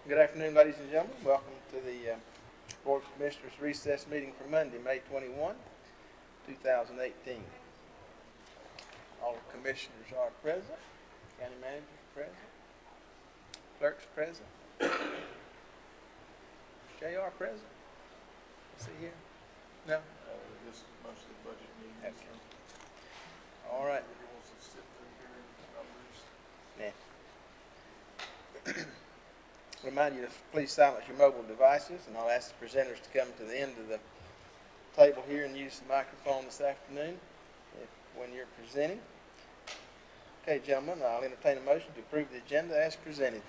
Good afternoon, ladies and gentlemen. Welcome to the Board of Commissioners recess meeting for Monday, May 21, 2018. All the commissioners are present. County manager present. Clerk's present. JR present. Is he here? No? This is most of the budget meetings. Okay. All right. Yeah. Remind you to please silence your mobile devices, and I'll ask the presenters to come to the end of the table here and use the microphone this afternoon when you're presenting. Okay, gentlemen, I'll entertain a motion to approve the agenda as presented.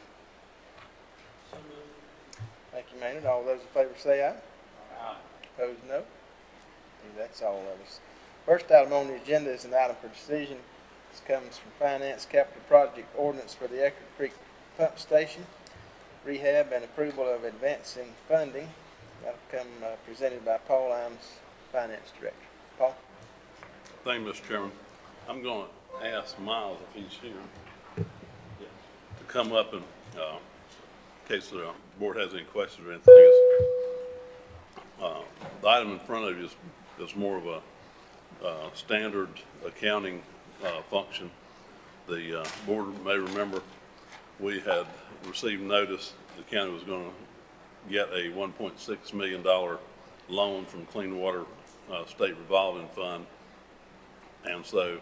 Thank you, Maynard. All those in favor say aye. Aye. Opposed, no. That's all of us. First item on the agenda is an item for decision. This comes from Finance Capital Project Ordinance for the Eckerd Creek Pump Station rehab and approval of advancing funding. That'll come presented by Paul Imes, Finance Director. Paul? Thank you, Mr. Chairman. I'm going to ask Miles, if he's here, to come up and, in case the board has any questions or anything. The item in front of you is more of a standard accounting function. The board may remember we had received notice the county was going to get a $1.6 million loan from Clean Water State Revolving Fund, and so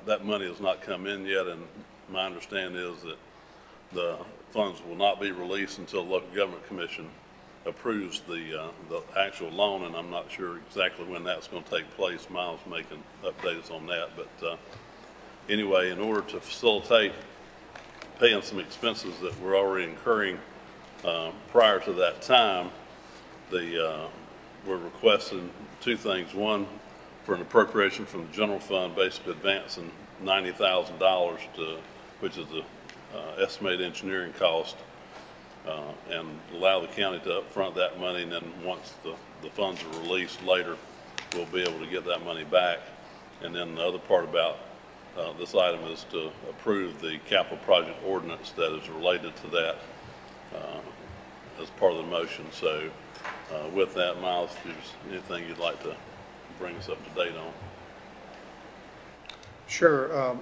that money has not come in yet, and my understanding is that the funds will not be released until the Local Government Commission approves the actual loan, and I'm not sure exactly when that's going to take place. Miles may can update us on that, but anyway, in order to facilitate paying some expenses that we're already incurring prior to that time, we're requesting two things. One, for an appropriation from the general fund, basically advancing $90,000 to, which is the estimated engineering cost, and allow the county to upfront that money, and then once the funds are released later, we'll be able to get that money back. And then the other part about this item is to approve the capital project ordinance that is related to that as part of the motion. So with that, Miles, if there's anything you'd like to bring us up to date on. Sure.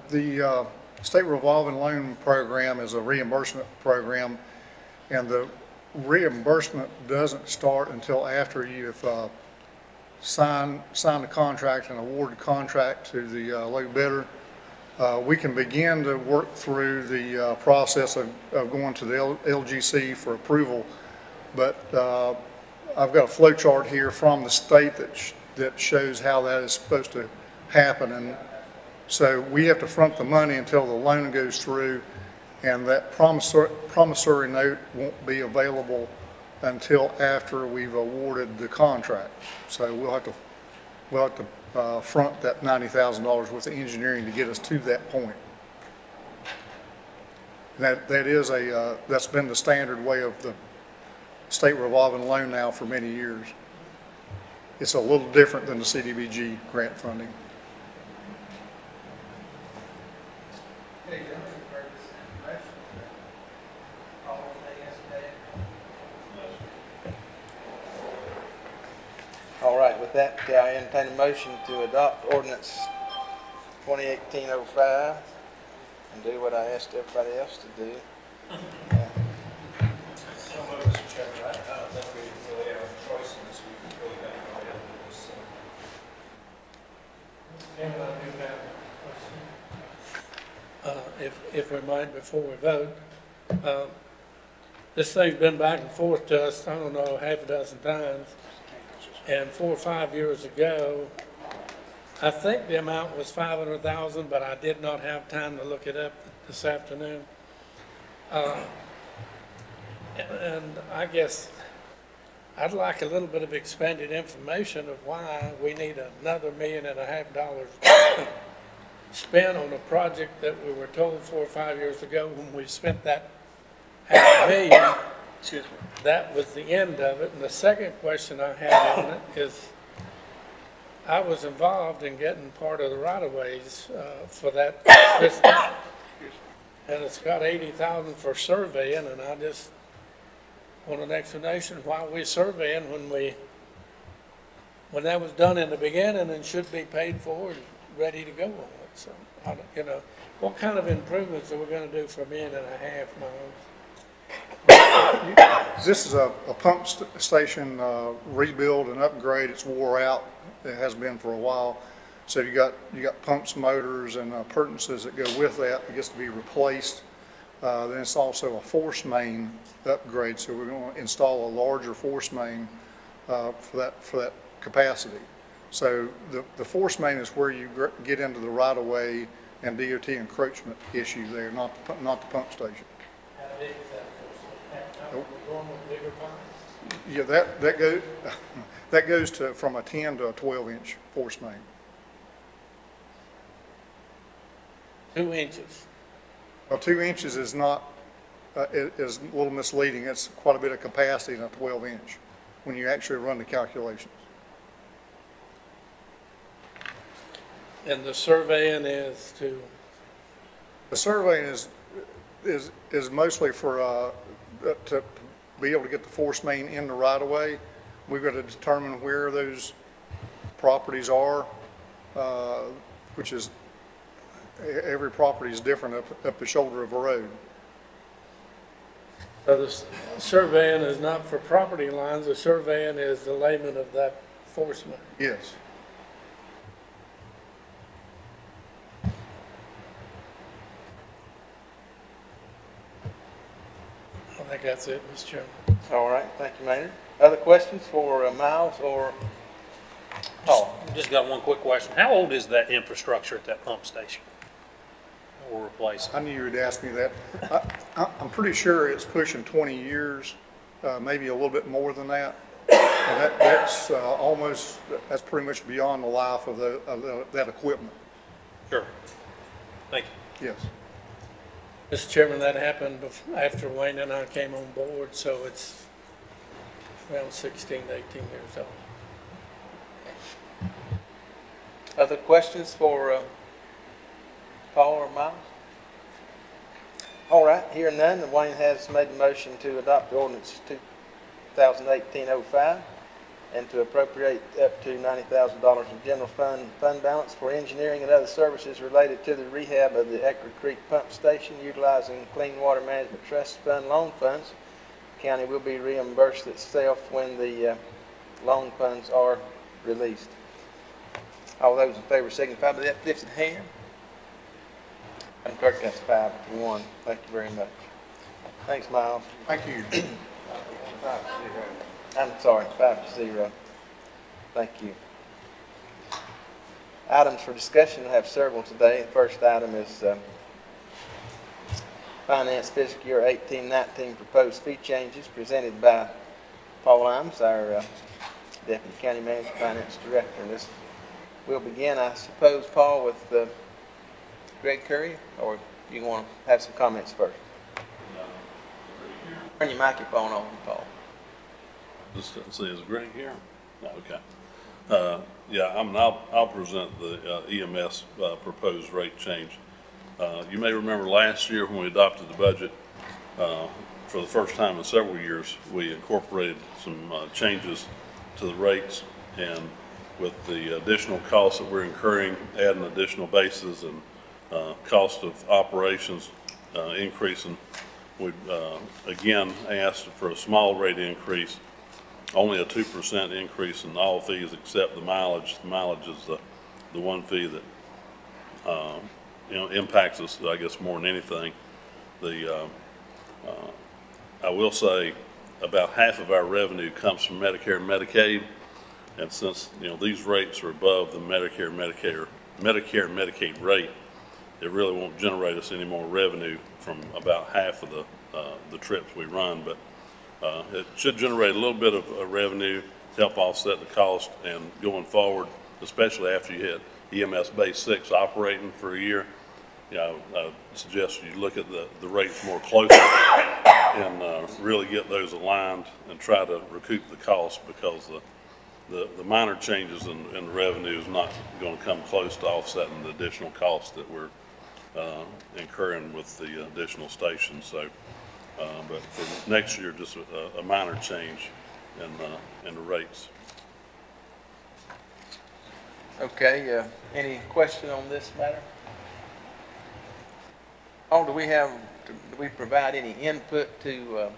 The State Revolving Loan Program is a reimbursement program, and the reimbursement doesn't start until after you've sign the contract and award the contract to the low bidder. We can begin to work through the process of going to the LGC for approval, but I've got a flow chart here from the state that shows how that is supposed to happen, and so we have to front the money until the loan goes through, and that promissory note won't be available until after we've awarded the contract. So we'll have to front that $90,000 worth of engineering to get us to that point. And that's been the standard way of the state revolving loan now for many years. It's a little different than the CDBG grant funding. All right, with that, I entertain a motion to adopt ordinance 2018-05 and do what I asked everybody else to do. So much, Mr. Chairman. I don't think we really have a choice in this. We really got to go ahead with this. If we might, before we vote, this thing's been back and forth to us, I don't know, half a dozen times. And 4 or 5 years ago, I think the amount was $500,000, but I did not have time to look it up this afternoon. And I guess I'd like a little bit of expanded information of why we need another $1.5 million spent on a project that we were told 4 or 5 years ago when we spent that $500,000. Excuse me. That was the end of it. And the second question I had on it is, I was involved in getting part of the right-of-ways for that system. And it's got 80,000 for surveying, and I just want an explanation why we're surveying when that was done in the beginning and should be paid for and ready to go on it. So, you know, what kind of improvements are we gonna do for $1.5 million, Miles? This is a pump station rebuild and upgrade. It's wore out. It has been for a while. So you got pumps, motors, and appurtenances that go with that. It gets to be replaced. Then it's also a force main upgrade. So we're going to install a larger force main for that capacity. So the force main is where you get into the right of way and DOT encroachment issue there, not the pump station. How big is that? We're going with bigger pumps? Yeah, that goes to from a 10 to a 12-inch force main. 2 inches. Well, 2 inches is not is a little misleading. It's quite a bit of capacity in a 12-inch when you actually run the calculations. And the surveying is to, The surveying is mostly for to be able to get the force main in the right of way. We've got to determine where those properties are, which is every property is different up the shoulder of a road. so the surveying is not for property lines, the surveying is the layman of that force main. Yes. I think that's it, Mr. Chairman. All right, thank you, Maynard. Other questions for Miles or Paul? Just got one quick question. How old is that infrastructure at that pump station that we're replacing? I knew you would ask me that. I'm pretty sure it's pushing 20 years, maybe a little bit more than that. And that's pretty much beyond the life of that equipment. Sure. Thank you. Yes. Mr. Chairman, that happened after Wayne and I came on board, so it's around 16 to 18 years old. Other questions for Paul or Miles? All right, hearing none, Wayne has made a motion to adopt ordinance 2018-05 and to appropriate up to $90,000 in general fund balance for engineering and other services related to the rehab of the Ecker Creek Pump Station utilizing Clean Water Management Trust Fund loan funds. The county will be reimbursed itself when the loan funds are released. All those in favor signify by that lifted hand. Madam Clerk, that's 5-1. Thank you very much. Thanks, Miles. Thank you. I'm sorry, 5-0. Thank you. Items for discussion, I have several today. The first item is Finance Fiscal Year 18-19 proposed fee changes presented by Paul Imes, our Deputy County Manager, Finance Director. And this will begin, I suppose, Paul, with Greg Curry, or you want to have some comments first? Turn your microphone on, Paul. Just see, is Greg here? No, okay. Yeah, I'll present the EMS proposed rate change. You may remember last year when we adopted the budget, for the first time in several years, we incorporated some changes to the rates, and with the additional costs that we're incurring, adding additional bases and cost of operations increasing, we again asked for a small rate increase, only a 2% increase in all fees except the mileage. The mileage is the one fee that impacts us, I guess, more than anything. I will say about half of our revenue comes from Medicare and Medicaid, and since these rates are above the Medicare and Medicaid rate, it really won't generate us any more revenue from about half of the trips we run, but it should generate a little bit of revenue to help offset the cost. And going forward, especially after you hit EMS Base 6 operating for a year, I suggest you look at the rates more closely and really get those aligned and try to recoup the cost, because the minor changes in revenue is not going to come close to offsetting the additional costs that we're incurring with the additional stations. So, but for next year, just a minor change in the rates. Okay, any question on this matter? Oh, do we provide any input to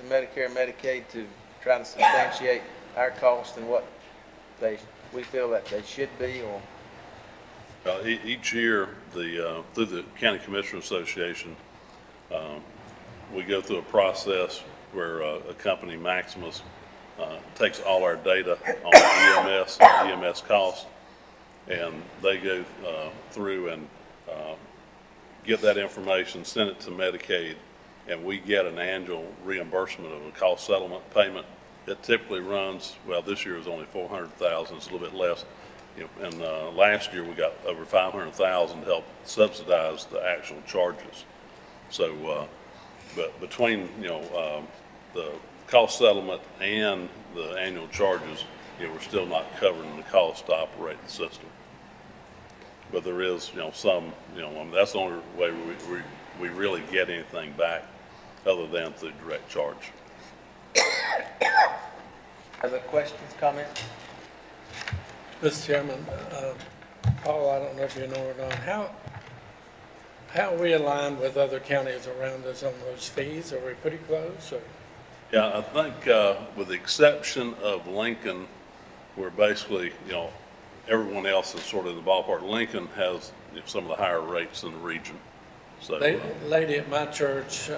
Medicare and Medicaid to try to substantiate our cost and what we feel that they should be, or? Each year, through the County Commissioner Association, we go through a process where a company, Maximus, takes all our data on EMS costs, and they go through and get that information, send it to Medicaid, and we get an annual reimbursement of a cost settlement payment. It typically runs, well, this year is only $400,000, it's a little bit less. You know, and last year we got over $500,000 to help subsidize the actual charges. So, but between the cost settlement and the annual charges, we're still not covering the cost to operate the system. But there is, some, that's the only way we really get anything back, other than through direct charge. Other questions, comments? Mr. Chairman, Paul, I don't know if you know or not, how are we aligned with other counties around us on those fees? Are we pretty close? Or? Yeah, I think with the exception of Lincoln, we're basically, everyone else is sort of in the ballpark. Lincoln has some of the higher rates in the region. So, lady at my church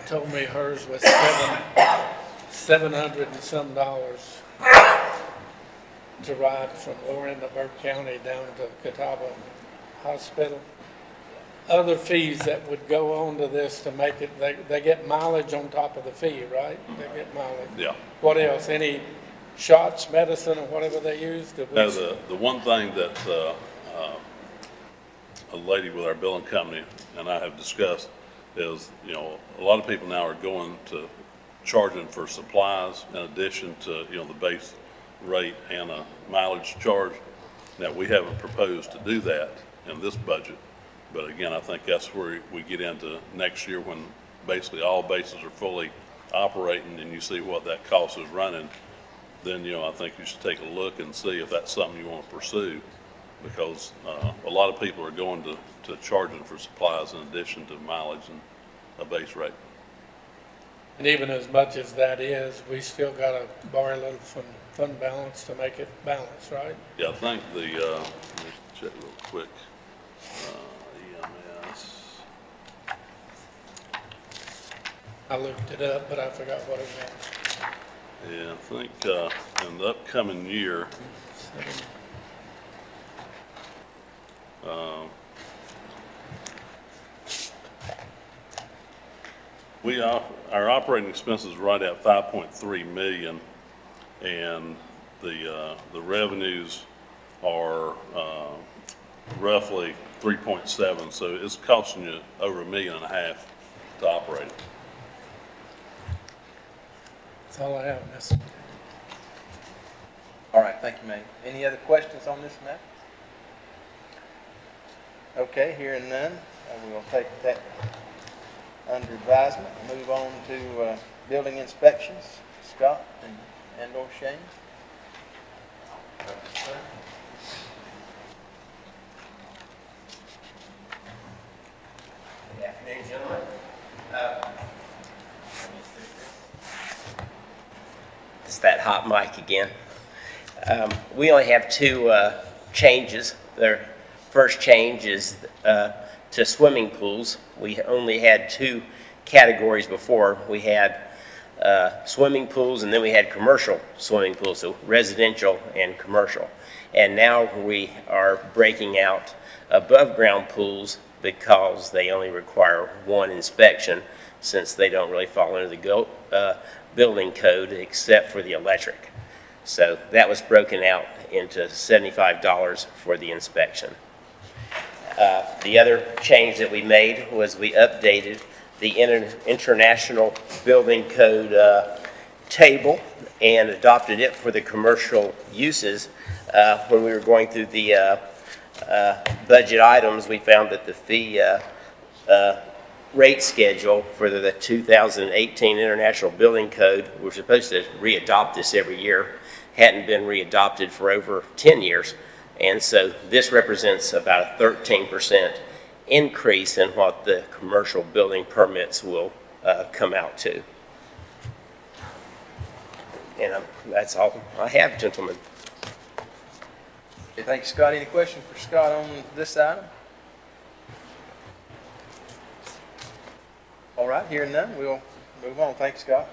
told me hers was $700 and some to ride from lower end of Burke County down to Catawba Hospital. Other fees that would go on to this to make it, they get mileage on top of the fee, right? They get mileage. Yeah. What else? Any shots, medicine, or whatever they use? Now, the one thing that a lady with our billing company and I have discussed is, a lot of people now are going to charging for supplies in addition to, the base rate and a mileage charge. Now, we haven't proposed to do that in this budget, but again, I think that's where we get into next year when basically all bases are fully operating and you see what that cost is running. Then, I think you should take a look and see if that's something you want to pursue, because a lot of people are going to charging for supplies in addition to mileage and a base rate. And even as much as that is, we still got to borrow a little from fund balance to make it balance, right? Yeah, I think let me check real quick. EMS. I looked it up, but I forgot what it was. Yeah, I think in the upcoming year, our operating expenses right at 5.3 million, and the revenues are roughly 3.7. So it's costing you over $1.5 million to operate it. That's all I have, Mr. All right, thank you, ma'am. Any other questions on this matter? Okay, hearing none, we will take that under advisement and move on to building inspections. Scott and/or Shane. Good afternoon, gentlemen. It's that hot mic again. We only have two changes. The first change is to swimming pools. We only had two categories before. We had swimming pools, and then we had commercial swimming pools, so residential and commercial. And now we are breaking out above ground pools because they only require one inspection, since they don't really fall under the building code except for the electric. So that was broken out into $75 for the inspection. The other change that we made was we updated the International Building Code table and adopted it for the commercial uses. When we were going through the budget items, we found that the fee rate schedule for the 2018 International Building Code. We're supposed to readopt this every year. Hadn't been readopted for over 10 years. And so this represents about a 13% increase in what the commercial building permits will come out to. And that's all I have, gentlemen. Okay, thank you, Scott. Any questions for Scott on this item? All right, hearing none, we'll move on. Thanks, Scott.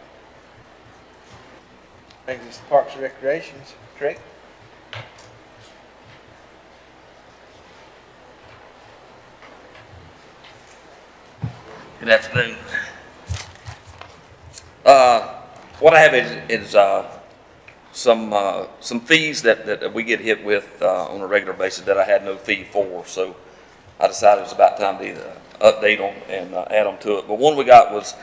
Brings us to Parks and Recreations. Craig? Good afternoon. What I have is some fees that we get hit with on a regular basis that I had no fee for. So I decided it was about time to either update them and add them to it. But one we got was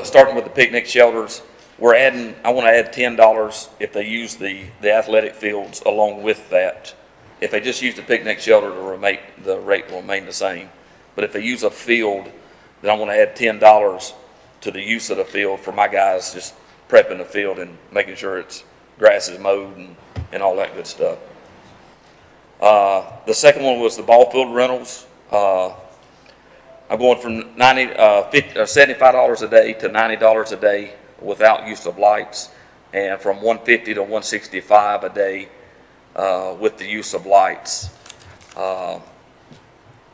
starting with the picnic shelters. I want to add $10 if they use the athletic fields along with that. If they just use the picnic shelter, the rate will remain the same. But if they use a field, then I want to add $10 to the use of the field for my guys just prepping the field and making sure its grass is mowed and all that good stuff. The second one was the ball field rentals. I'm going from $75 a day to $90 a day without use of lights, and from $150 to $165 a day with the use of lights.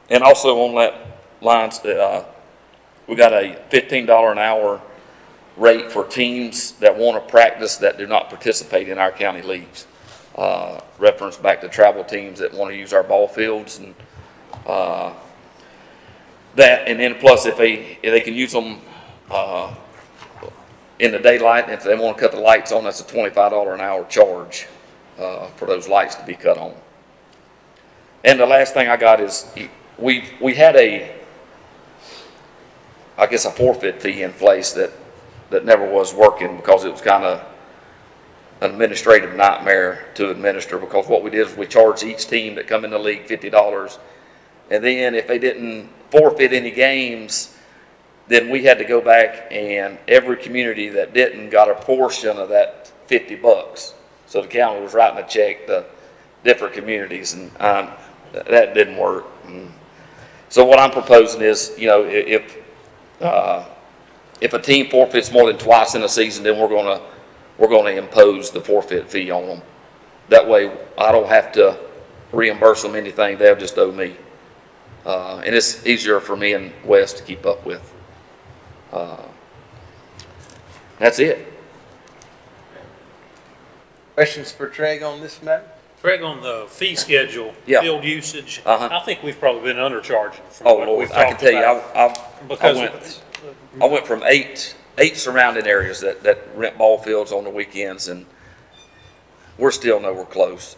And also on that lines, we got a $15 an hour rate for teams that want to practice that do not participate in our county leagues. Reference back to travel teams that want to use our ball fields and that, and then plus if they can use them in the daylight, and if they want to cut the lights on, that's a $25 an hour charge for those lights to be cut on. And the last thing I got is we had a forfeit fee in place that never was working because it was kind of an administrative nightmare to administer, because what we did is we charged each team that come in the league $50, and then if they didn't forfeit any games, then we had to go back, and every community that didn't got a portion of that $50. So the county was writing a check to different communities, and that didn't work. So what I'm proposing is, if a team forfeits more than twice in a season, then we're going to impose the forfeit fee on them. That way, I don't have to reimburse them anything; they'll just owe me, and it's easier for me and Wes to keep up with. That's it. Questions for Craig on this matter? Craig, on the fee schedule, Yeah. field usage, Uh-huh. I think we've probably been undercharging. From Oh what Lord, we've I can talked tell you, about. I went from eight surrounding areas that rent ball fields on the weekends, and we're still nowhere close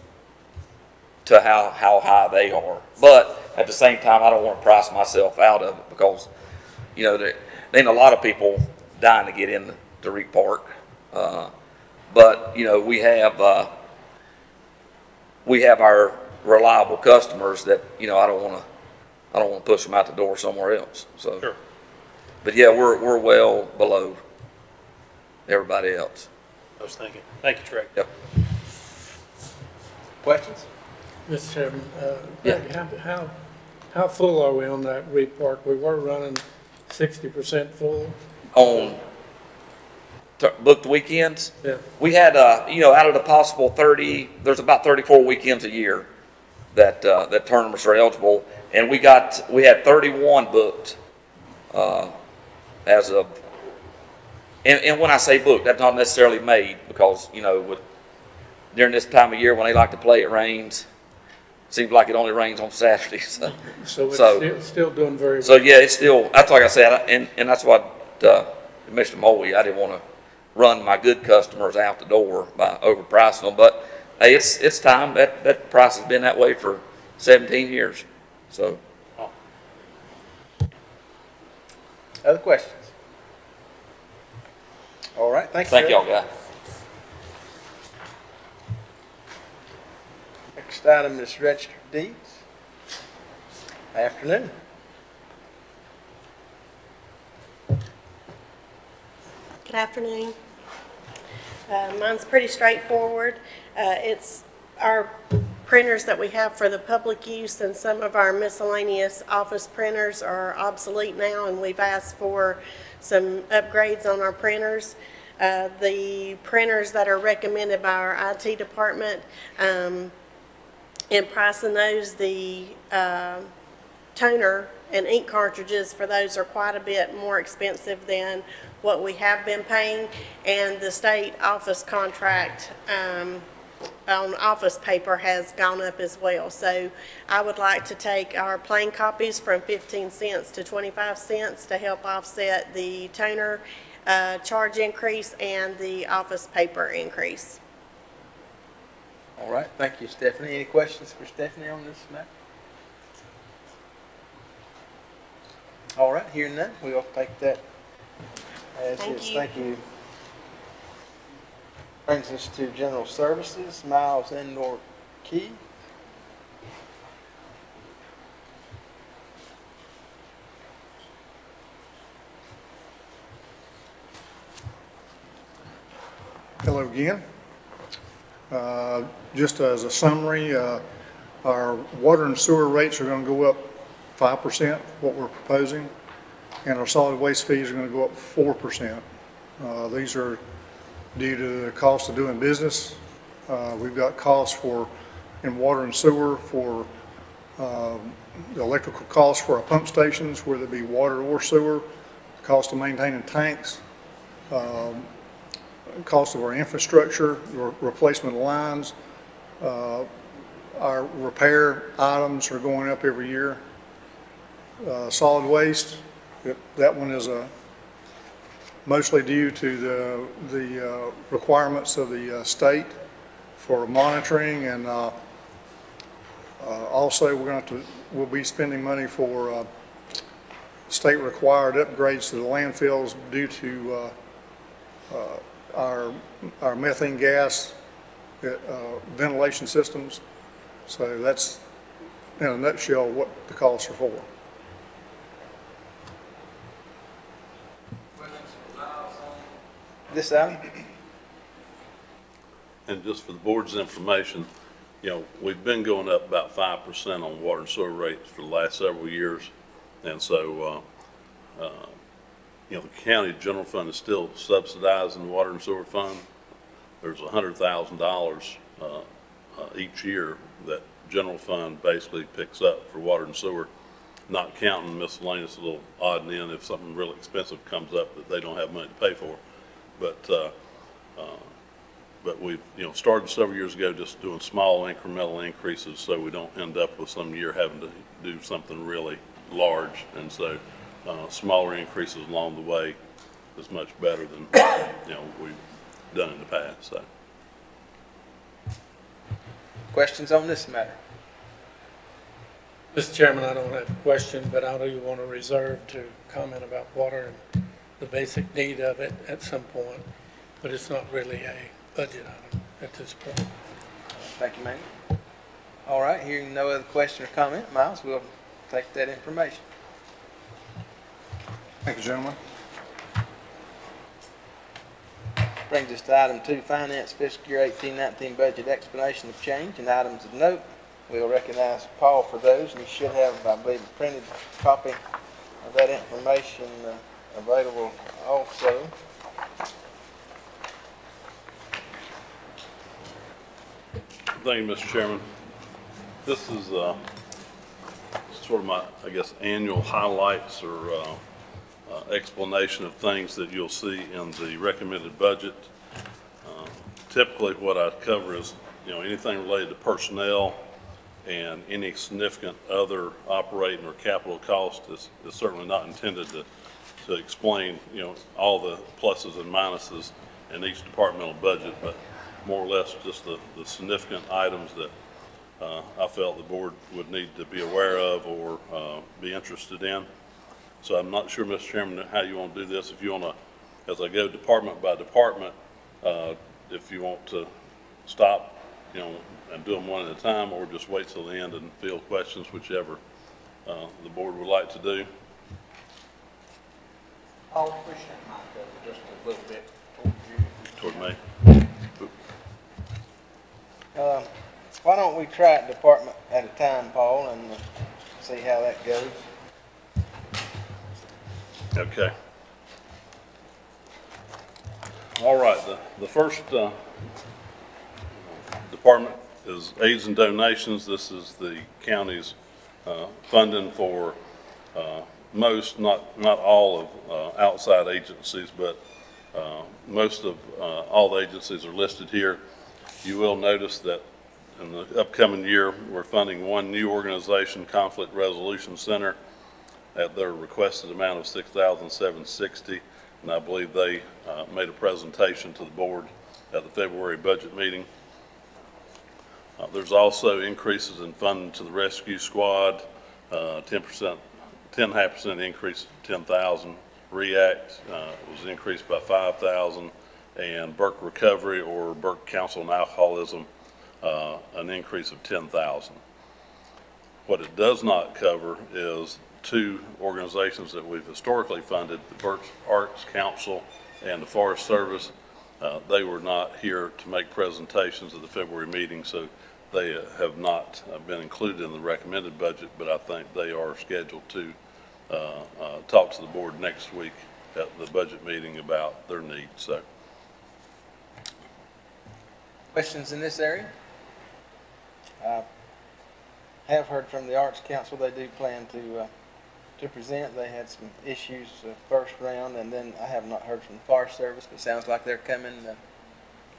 to how high they are. But at the same time, I don't want to price myself out of it, because there ain't a lot of people dying to get in the Reek Park. But we have our reliable customers that I don't want to push them out the door somewhere else. So, Sure. But yeah, we're well below everybody else. I was thinking. Thank you, Craig. Yep. Questions? Mr. Chairman, Yeah. Greg, how full are we on that Reed Park? We were running 60% full. On booked weekends, Yeah. we had out of the possible 30, there's about 34 weekends a year that tournaments are eligible, and we had 31 booked as of. And when I say booked, that's not necessarily made, because during this time of year when they like to play, it rains. Seems like it only rains on Saturdays. So it's still doing very well. So yeah, it's still. That's like I said, and that's what Mr. Moley. I didn't want to run my good customers out the door by overpricing them, but hey, it's time. That price has been that way for 17 years. So. Other questions? All right, thank you. Thank y'all, guys. Next item is registered deeds. Afternoon. Good afternoon. Mine's pretty straightforward. It's our printers that we have for the public use, and some of our miscellaneous office printers are obsolete now, and we've asked for some upgrades on our printers. The printers that are recommended by our IT department, in pricing those, the toner and ink cartridges for those are quite a bit more expensive than what we have been paying, and the state office contract on office paper has gone up as well. So I would like to take our plain copies from 15 cents to 25 cents to help offset the toner charge increase and the office paper increase. All right, thank you, Stephanie. Any questions for Stephanie on this matter? All right, hearing none, we'll take that as Thank is. you. Thank you. Brings us to general services, Miles Indoor Key. Hello again. Just as a summary, our water and sewer rates are going to go up 5%, what we're proposing, and our solid waste fees are going to go up 4%. These are due to the cost of doing business. We've got costs in water and sewer for the electrical costs for our pump stations, whether it be water or sewer, cost of maintaining tanks, cost of our infrastructure, replacement lines. Our repair items are going up every year. Solid waste, that one is mostly due to the requirements of the state for monitoring, and also we'll be spending money for state required upgrades to the landfills due to our methane gas ventilation systems. So that's in a nutshell what the costs are for. This item? And just for the board's information, you know, we've been going up about 5% on water and sewer rates for the last several years. And so, you know, the county general fund is still subsidizing the water and sewer fund. There's $100,000 each year that general fund basically picks up for water and sewer, not counting miscellaneous little odd and end if something really expensive comes up that they don't have money to pay for. But we've, you know, started several years ago just doing small incremental increases so we don't end up with some year having to do something really large. And so smaller increases along the way is much better than, you know, we've done in the past. So. Questions on this matter? Mr. Chairman, I don't have a question, but I do want to reserve to comment about water and the basic need of it at some point, but it's not really a budget item at this point. Thank you, ma'am. All right, hearing no other question or comment, Miles, we'll take that information. Thank you, gentlemen. Brings us to item 2, finance fiscal year 18-19 budget explanation of change and items of note. We'll recognize Paul for those, and you should have, I believe, a printed copy of that information available also. Thank you, Mr. Chairman. This is sort of my, I guess, annual highlights or explanation of things that you'll see in the recommended budget. Typically what I cover is, you know, anything related to personnel and any significant other operating or capital cost is certainly not intended to explain, you know, all the pluses and minuses in each departmental budget, but more or less just the significant items that I felt the board would need to be aware of or be interested in. So I'm not sure, Mr. Chairman, how you want to do this. If you want to, as I go department by department, if you want to stop, you know, and do them one at a time, or just wait till the end and field questions, whichever the board would like to do. I'll push that mic over just a little bit towards you. Toward me. Why don't we try it department at a time, Paul, and see how that goes? Okay. All right, the first department is aids and donations. This is the county's funding for most, not all of outside agencies, but most of all the agencies are listed here. You will notice that in the upcoming year, we're funding one new organization, Conflict Resolution Center, at their requested amount of $6,760, and I believe they made a presentation to the board at the February budget meeting. There's also increases in funding to the rescue squad, 10.5% increase, 10,000. REACT was increased by 5,000, and Burke Recovery or Burke Council on Alcoholism, an increase of 10,000. What it does not cover is two organizations that we've historically funded, the Burke Arts Council and the Forest Service. They were not here to make presentations at the February meeting, so they have not been included in the recommended budget, but I think they are scheduled to talk to the board next week at the budget meeting about their needs. So, Questions in this area? I have heard from the Arts Council they do plan to present. They had some issues first round, and then I have not heard from the Forest Service, but it sounds like they're coming. Yeah,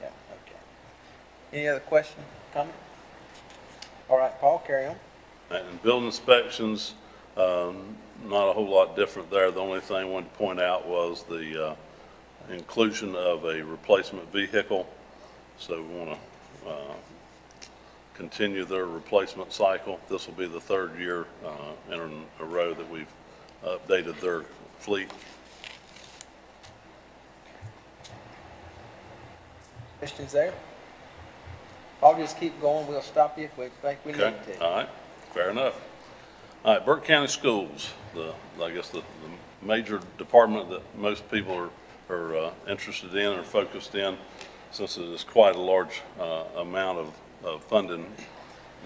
okay. Any other question, comment? All right, Paul, carry on. and building inspections, not a whole lot different there. The only thing I wanted to point out was the inclusion of a replacement vehicle. So we want to continue their replacement cycle. This will be the third year in a row that we've updated their fleet. Questions there? I'll just keep going. We'll stop you if we think we Okay. need to. All right, fair enough. All right, Burke County Schools, I guess the major department that most people are interested in or focused in, since it is quite a large amount of funding.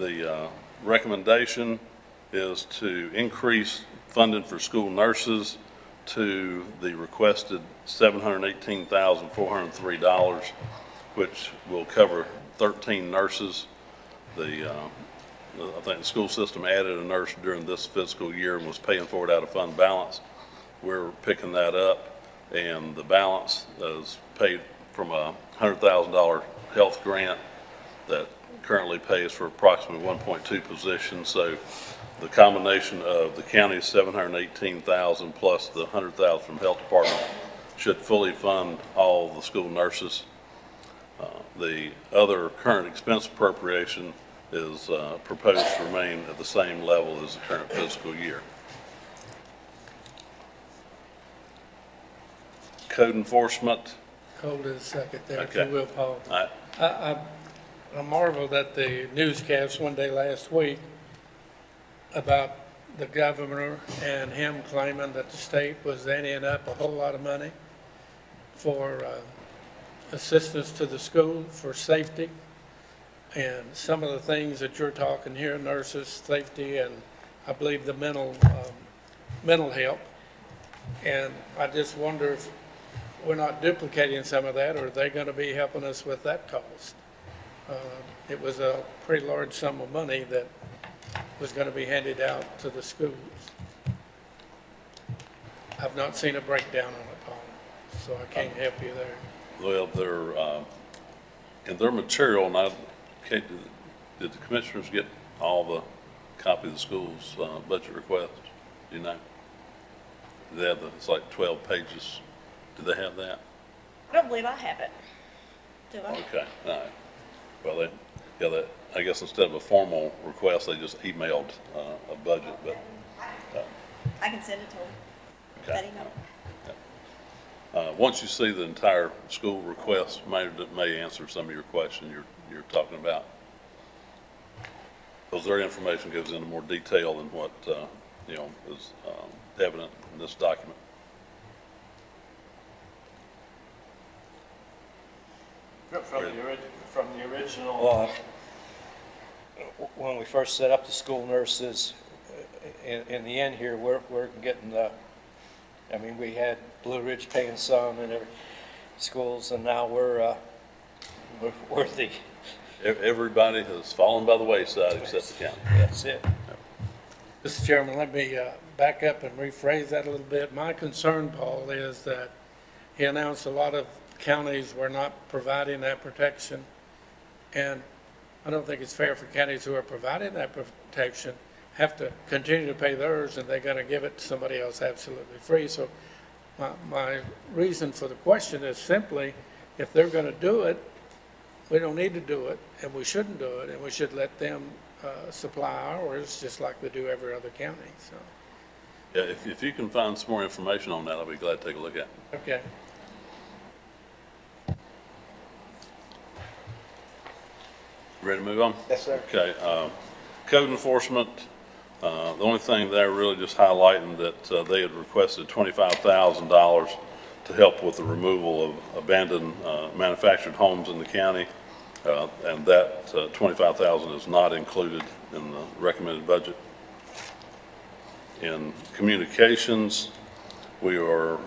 The recommendation is to increase funding for school nurses to the requested $718,403, which will cover 13 nurses. I think the school system added a nurse during this fiscal year and was paying for it out of fund balance. We're picking that up, and the balance is paid from a $100,000 health grant that currently pays for approximately 1.2 positions. So the combination of the county's $718,000 plus the $100,000 from health department should fully fund all the school nurses. The other current expense appropriation is proposed to remain at the same level as the current fiscal year. Code enforcement. Hold it a second there, if Okay. you will, Paul. All right. I marveled at the newscast one day last week about the governor and him claiming that the state was ante up a whole lot of money for assistance to the school for safety. And some of the things that you're talking here, nurses, safety, and I believe the mental help. And I just wonder if we're not duplicating some of that, or are they going to be helping us with that cost? It was a pretty large sum of money that was going to be handed out to the schools. I've not seen a breakdown on it, Paul, so I can't help you there. Well, they're in their material, and did the commissioners get all the copy of the school's budget request? Do you know? They have it's like 12 pages. Do they have that? I don't believe I have it. Do I? Okay, all right. Well, I guess instead of a formal request, they just emailed a budget, but. I can send it to them. Okay. That email. Once you see the entire school request, may answer some of your questions you're talking about. Because their information goes into more detail than what is evident in this document. From the original, when we first set up the school nurses, in the end here, we're getting the, I mean, we had Blue Ridge paying some in their schools, and now we're the. Everybody has fallen by the wayside except the county. That's it. Mr. Chairman, let me back up and rephrase that a little bit. My concern, Paul, is that he announced a lot of counties were not providing that protection, and I don't think it's fair for counties who are providing that protection have to continue to pay theirs, and they're going to give it to somebody else absolutely free. So my reason for the question is simply, if they're going to do it, we don't need to do it, and we shouldn't do it, and we should let them supply ours just like they do every other county. So, Yeah, if you can find some more information on that, I'll be glad to take a look at it. okay. Ready to move on? Yes, sir. Okay, code enforcement, the only thing there really just highlighting that they had requested $25,000 to help with the removal of abandoned manufactured homes in the county, and that $25,000 is not included in the recommended budget. In communications, we are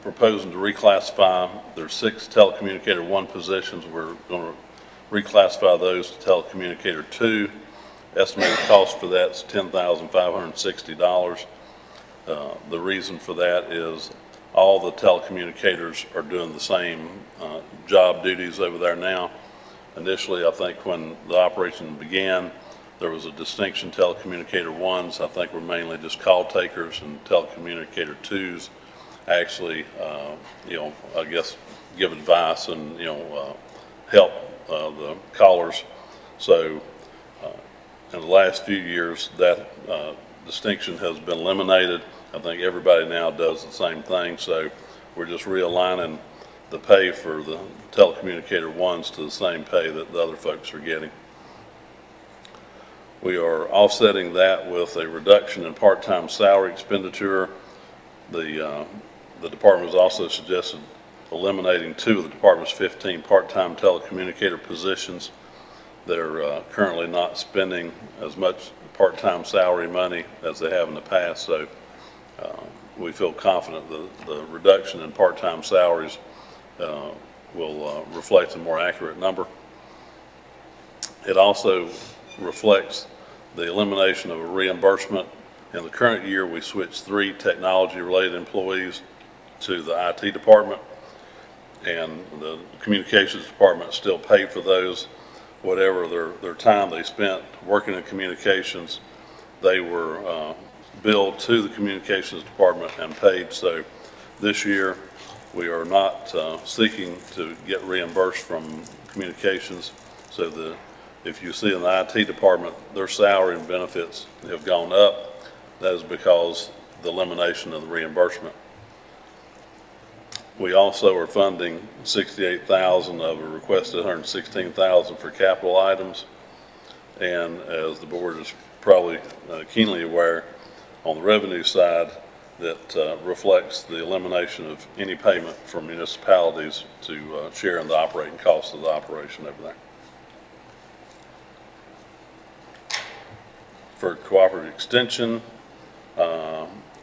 proposing to reclassify, there's 6 telecommunicator 1 positions. We're going to reclassify those to telecommunicator 2. Estimated cost for that's $10,560. The reason for that is all the telecommunicators are doing the same job duties over there now. Initially, I think when the operation began, there was a distinction. Telecommunicator 1s, I think, were mainly just call takers, and telecommunicator 2s actually, I guess, give advice and, help the callers. So in the last few years, that distinction has been eliminated. I think everybody now does the same thing, so we're just realigning the pay for the telecommunicator 1s to the same pay that the other folks are getting. We are offsetting that with a reduction in part-time salary expenditure. The department has also suggested eliminating 2 of the department's 15 part-time telecommunicator positions. They're currently not spending as much part-time salary money as they have in the past, so we feel confident that the reduction in part-time salaries will reflect a more accurate number. It also reflects the elimination of a reimbursement. In the current year, we switched 3 technology-related employees to the IT department, and the communications department still paid for those. Whatever their time they spent working in communications, they were billed to the communications department and paid. So this year, we are not seeking to get reimbursed from communications. So if you see in the IT department, their salary and benefits have gone up. That is because of the elimination of the reimbursement. We also are funding $68,000 of a requested $116,000 for capital items. And as the board is probably keenly aware, on the revenue side, that reflects the elimination of any payment from municipalities to share in the operating costs of the operation over there. For cooperative extension,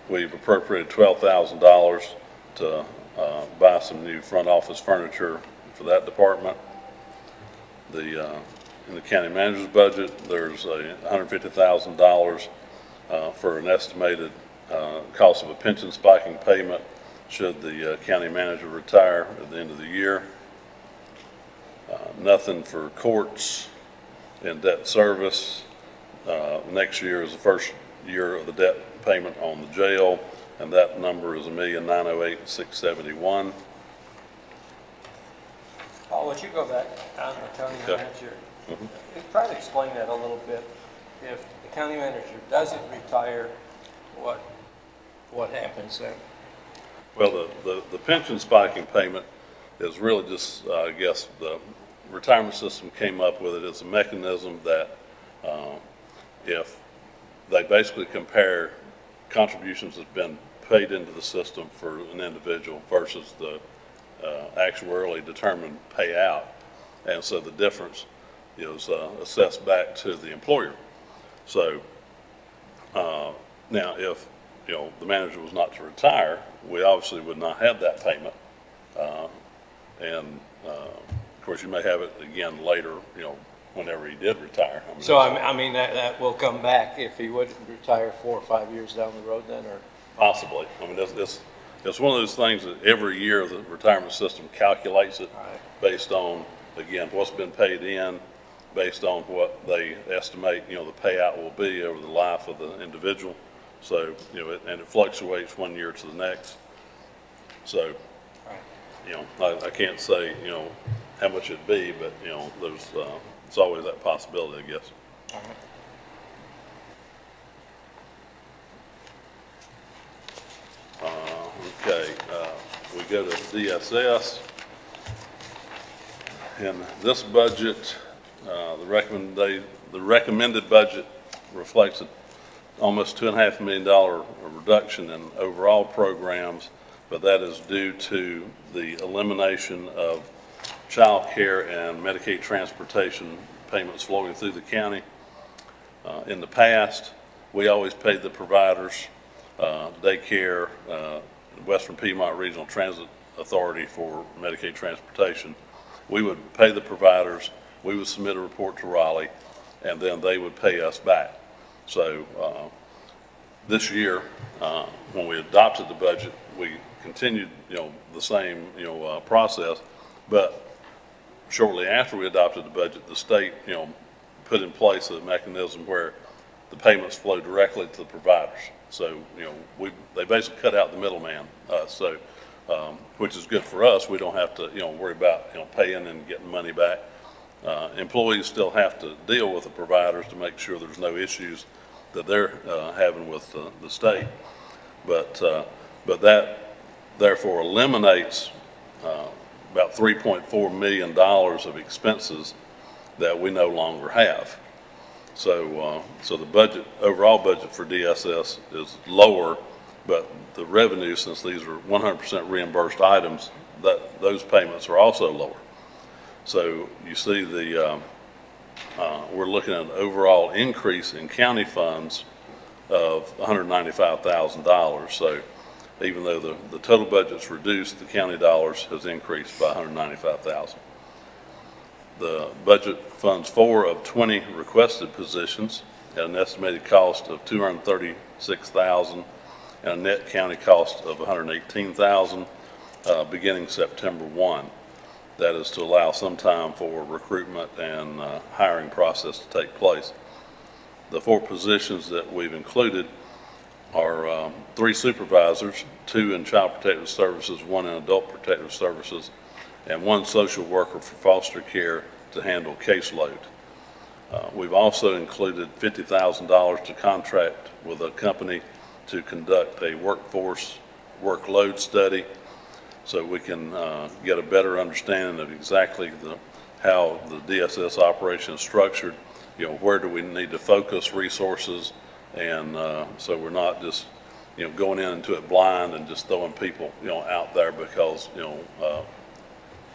we've appropriated $12,000 to buy some new front office furniture for that department. In the county manager's budget, there's $150,000 for an estimated cost of a pension spiking payment should the county manager retire at the end of the year. Nothing for courts and debt service. Next year is the first year of the debt payment on the jail, and that number is $1,908,671. Paul, would you go back on the county manager? Try to explain that a little bit. If the county manager doesn't retire, what happens then? Well, the pension spiking payment is really just, I guess, the retirement system came up with it as a mechanism that if they basically compare contributions that have been paid into the system for an individual versus the actuarially determined payout. And so the difference is assessed back to the employer. So now if the manager was not to retire, we obviously would not have that payment. Of course, you may have it again later, whenever he did retire. So, I mean, that will come back if he would retire 4 or 5 years down the road then, or? Possibly. I mean, it's one of those things that every year the retirement system calculates it based on, again, what's been paid in, based on what they estimate, the payout will be over the life of the individual. So, and it fluctuates one year to the next. So, I can't say, how much it'd be, but, there's, it's always that possibility, I guess. All right. Okay, we go to DSS. In this budget, the recommended budget reflects an almost $2.5 million reduction in overall programs, but that is due to the elimination of child care and Medicaid transportation payments flowing through the county. In the past, we always paid the providers, daycare, Western Piedmont Regional Transit Authority for Medicaid transportation. We would pay the providers, we would submit a report to Raleigh, and then they would pay us back. So this year, when we adopted the budget, we continued, the same, process, but shortly after we adopted the budget, the state, put in place a mechanism where the payments flow directly to the providers. So, they basically cut out the middleman, which is good for us. We don't have to, worry about, paying and getting money back. Employees still have to deal with the providers to make sure there's no issues that they're having with the state. But that therefore eliminates about $3.4 million of expenses that we no longer have. So, so the budget, overall budget for DSS is lower, but the revenue, since these are 100% reimbursed items, those payments are also lower. So you see we're looking at an overall increase in county funds of $195,000. So even though the total budget's reduced, the county dollars has increased by $195,000. The budget funds 4 of 20 requested positions at an estimated cost of $236,000 and a net county cost of $118,000 beginning September 1. That is to allow some time for recruitment and hiring process to take place. The 4 positions that we've included are 3 supervisors, 2 in child protective services, 1 in adult protective services, and 1 social worker for foster care to handle caseload. We've also included $50,000 to contract with a company to conduct a workforce workload study so we can get a better understanding of exactly how the DSS operation is structured, where do we need to focus resources, and so we're not just going into it blind and just throwing people out there because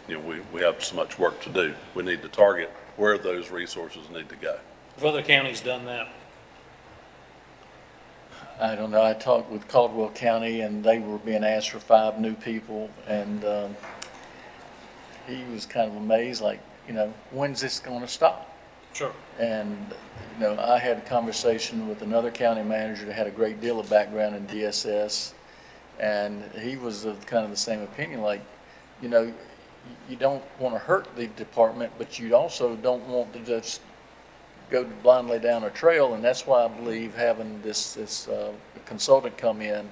we have so much work to do. We need to target where those resources need to go. Have other counties done that? I don't know. I talked with Caldwell County, and they were being asked for 5 new people, and he was kind of amazed, like, when's this going to stop? Sure. And, I had a conversation with another county manager that had a great deal of background in DSS, and he was of kind of the same opinion, like, you don't want to hurt the department, but you also don't want to just go blindly down a trail, and that's why I believe having this consultant come in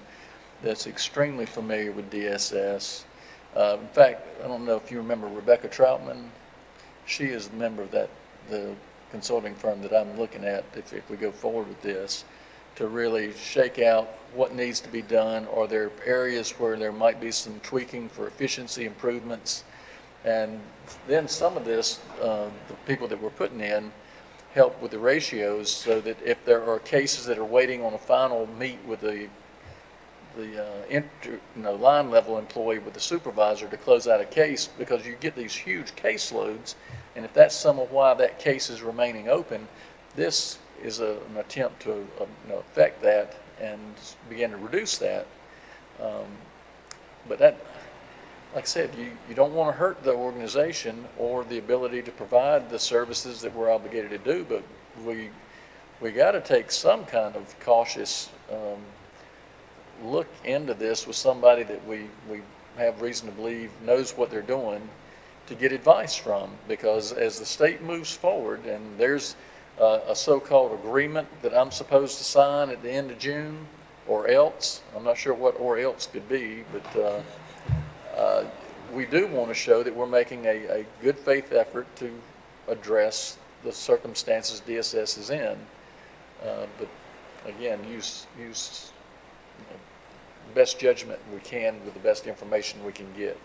that's extremely familiar with DSS. In fact, I don't know if you remember Rebecca Troutman. She is a member of the consulting firm that I'm looking at if we go forward with this, to really shake out what needs to be done. Are there areas where there might be some tweaking for efficiency improvements? And then some of this, the people that we're putting in help with the ratios so that if there are cases that are waiting on a final meet with the line level employee with the supervisor to close out a case, because you get these huge caseloads, and if that's some of why that case is remaining open, this is an attempt to affect that and begin to reduce that. But that, like I said, you don't want to hurt the organization or the ability to provide the services that we're obligated to do, but we got to take some kind of cautious look into this with somebody that we have reason to believe knows what they're doing to get advice from, because as the state moves forward and there's a so-called agreement that I'm supposed to sign at the end of June, or else, I'm not sure what or else could be, but we do want to show that we're making a good faith effort to address the circumstances DSS is in, but again, use best judgment we can with the best information we can get.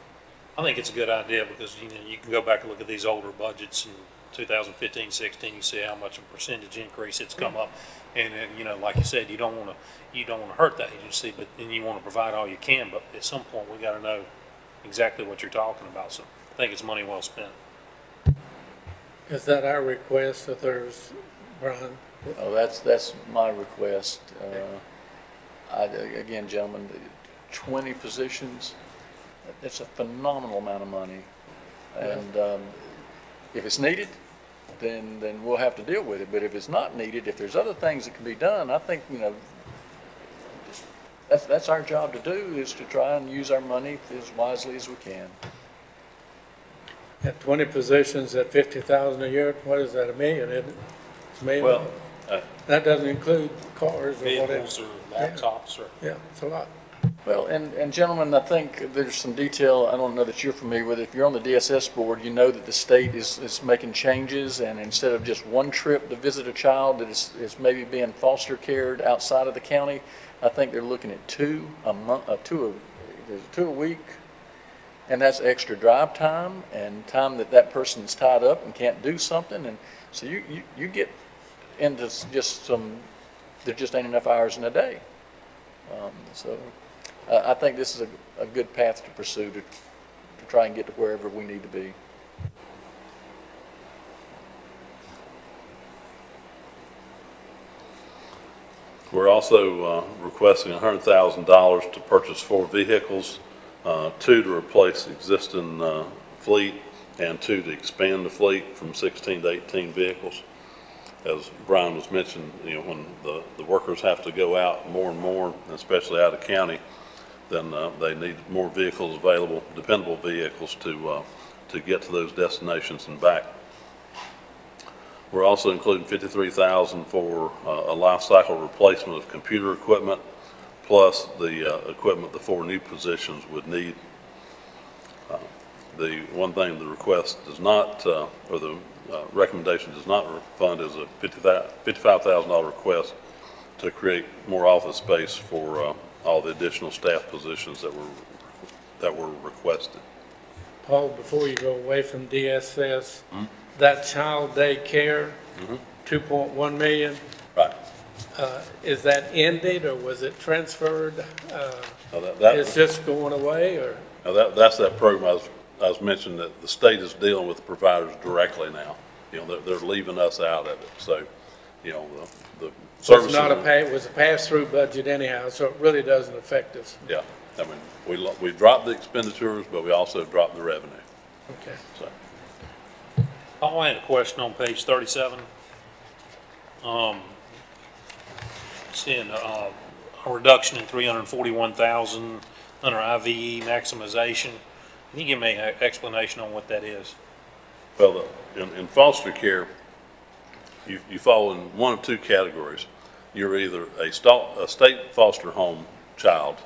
I think it's a good idea because, you know, you can go back and look at these older budgets in 2015, 16, you see how much of a percentage increase it's come up. And, you know, like you said, you don't want to hurt that agency, but then you want to provide all you can. But at some point, we got to know exactly what you're talking about. So I think it's money well spent. Is that our request that there's, Brian? Oh, that's my request. Again, gentlemen, 20 positions, that's a phenomenal amount of money. And if it's needed, then we'll have to deal with it. But if it's not needed, if there's other things that can be done, I think, you know, that's our job to do, is to try and use our money as wisely as we can. At 20 positions at $50,000 a year, what is that, $1 million, isn't it? It's $1 million. Well, that doesn't include cars or whatever. Vehicles or laptops or. Yeah, it's a lot. Well, and gentlemen, I think there's some detail, I don't know that you're familiar with it. If you're on the DSS board, you know that the state is making changes, and instead of just one trip to visit a child that is maybe being foster cared outside of the county, I think they're looking at two a week, and that's extra drive time and time that person's tied up and can't do something, and so you get into just there just ain't enough hours in a day. So I think this is a good path to pursue to try and get to wherever we need to be. We're also requesting $100,000 to purchase 4 vehicles, 2 to replace existing fleet and 2 to expand the fleet from 16 to 18 vehicles. As Brian was mentioning, you know, when the workers have to go out more and more, especially out of county, then they need more vehicles available, dependable vehicles to get to those destinations and back. We're also including $53,000 for a life cycle replacement of computer equipment, plus the equipment the 4 new positions would need. The one thing the request does not, or the recommendation does not fund is a $55,000 request to create more office space for all the additional staff positions that were requested. Paul, before you go away from DSS, that child day care, 2.1 million. Right. Is that ended or was it transferred? It's just going away, or? That's that program I was mentioning, that the state is dealing with the providers directly now. You know, they're leaving us out of it. So, you know, the services. So it's not it was a pass-through budget anyhow, so it really doesn't affect us. Yeah, I mean, we dropped the expenditures, but we also dropped the revenue. Okay. So. Paul, I had a question on page 37. Seeing a reduction in 341,000 under IVE maximization. Can you give me an explanation on what that is? Well, in foster care, you fall in one of 2 categories. You're either a state foster home child,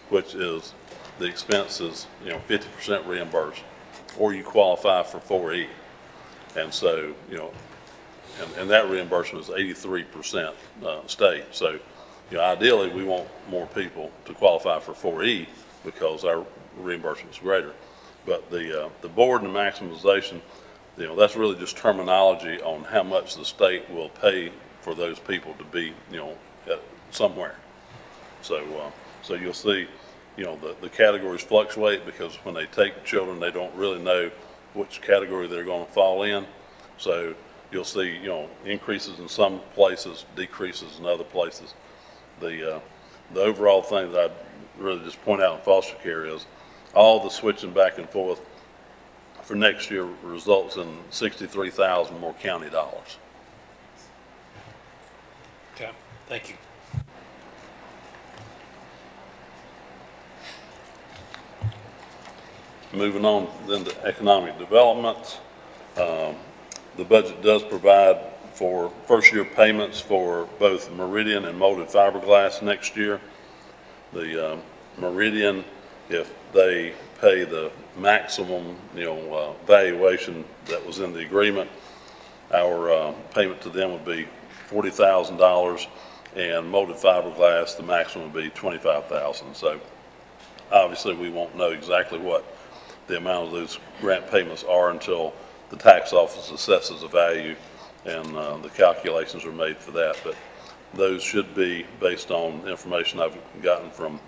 which is the expense is, you know, 50% reimbursed, or you qualify for 4E. And so, you know, and that reimbursement is 83% state. So, you know, ideally we want more people to qualify for 4E because our reimbursement is greater. But the board and the maximization that's really just terminology on how much the state will pay for those people to be, somewhere. So you'll see, the categories fluctuate because when they take children, they don't really know which category they're going to fall in. So you'll see, increases in some places, decreases in other places. The overall thing that I'd really just point out in foster care is all the switching back and forth for next year results in 63,000 more county dollars. Okay, thank you. Moving on then to economic development. The budget does provide for first-year payments for both Meridian and molded fiberglass next year. The Meridian, if they pay the maximum, valuation that was in the agreement, our payment to them would be $40,000, and molded fiberglass, the maximum would be $25,000. So obviously, we won't know exactly what the amount of those grant payments are until the tax office assesses the value and the calculations are made for that. But those should be, based on information I've gotten from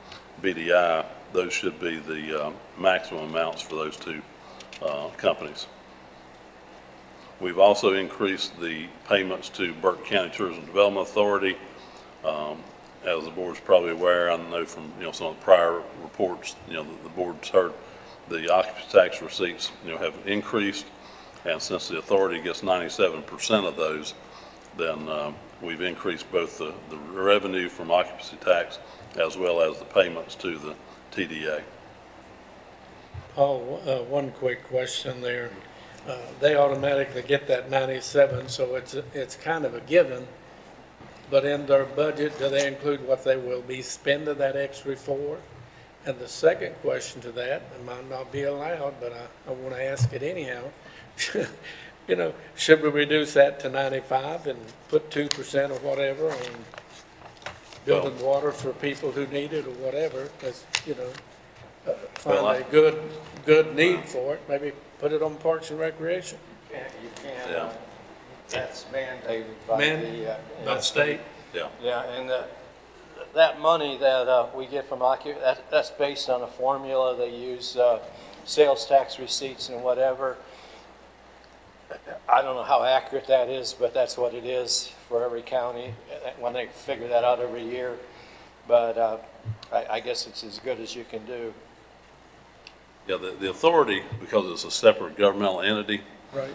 BDI, those should be the maximum amounts for those two companies. We've also increased the payments to Burke County Tourism Development Authority. As the board's probably aware, I know from some of the prior reports, the board's heard the occupancy tax receipts have increased, and since the authority gets 97% of those, then we've increased both the revenue from occupancy tax as well as the payments to the TDA. Paul, one quick question there. They automatically get that 97, so it's kind of a given. But in their budget, do they include what they will be spending that extra for? And the second question to that, it might not be allowed, but I want to ask it anyhow. Should we reduce that to 95 and put 2% or whatever on building water for people who need it or whatever? Find a good need for it. Maybe put it on Parks and Recreation. You can. Yeah. That's mandated by the state. Yeah. Yeah, and that money that we get from that's based on a formula. They use sales tax receipts and whatever. I don't know how accurate that is, but that's what it is for every county when they figure that out every year. But I guess it's as good as you can do. Yeah, the authority, because it's a separate governmental entity, right?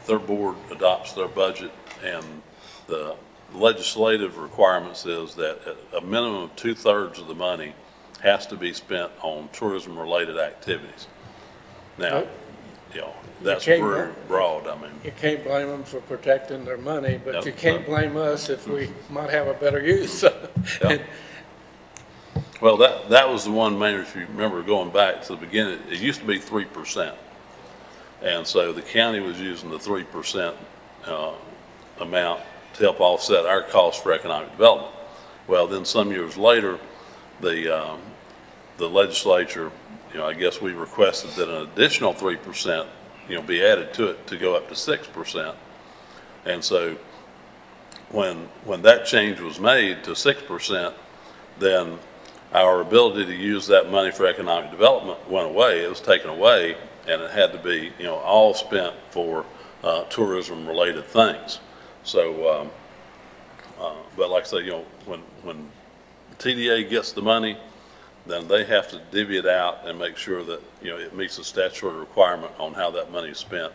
Their board adopts their budget, and the legislative requirements is that a minimum of 2/3 of the money has to be spent on tourism-related activities. Now, that's very broad. I mean, you can't blame them for protecting their money, but Yep. you can't blame us if we might have a better use. Yep. Well, that was the one, man, if you remember going back to the beginning, it used to be 3%. And so the county was using the 3% amount to help offset our costs for economic development. Well, then some years later, the legislature, I guess we requested that an additional 3%, be added to it to go up to 6%. And so when that change was made to 6%, then our ability to use that money for economic development went away. It was taken away, and it had to be, all spent for tourism-related things. So, but like I say, when TDA gets the money, then they have to divvy it out and make sure that, it meets the statutory requirement on how that money is spent.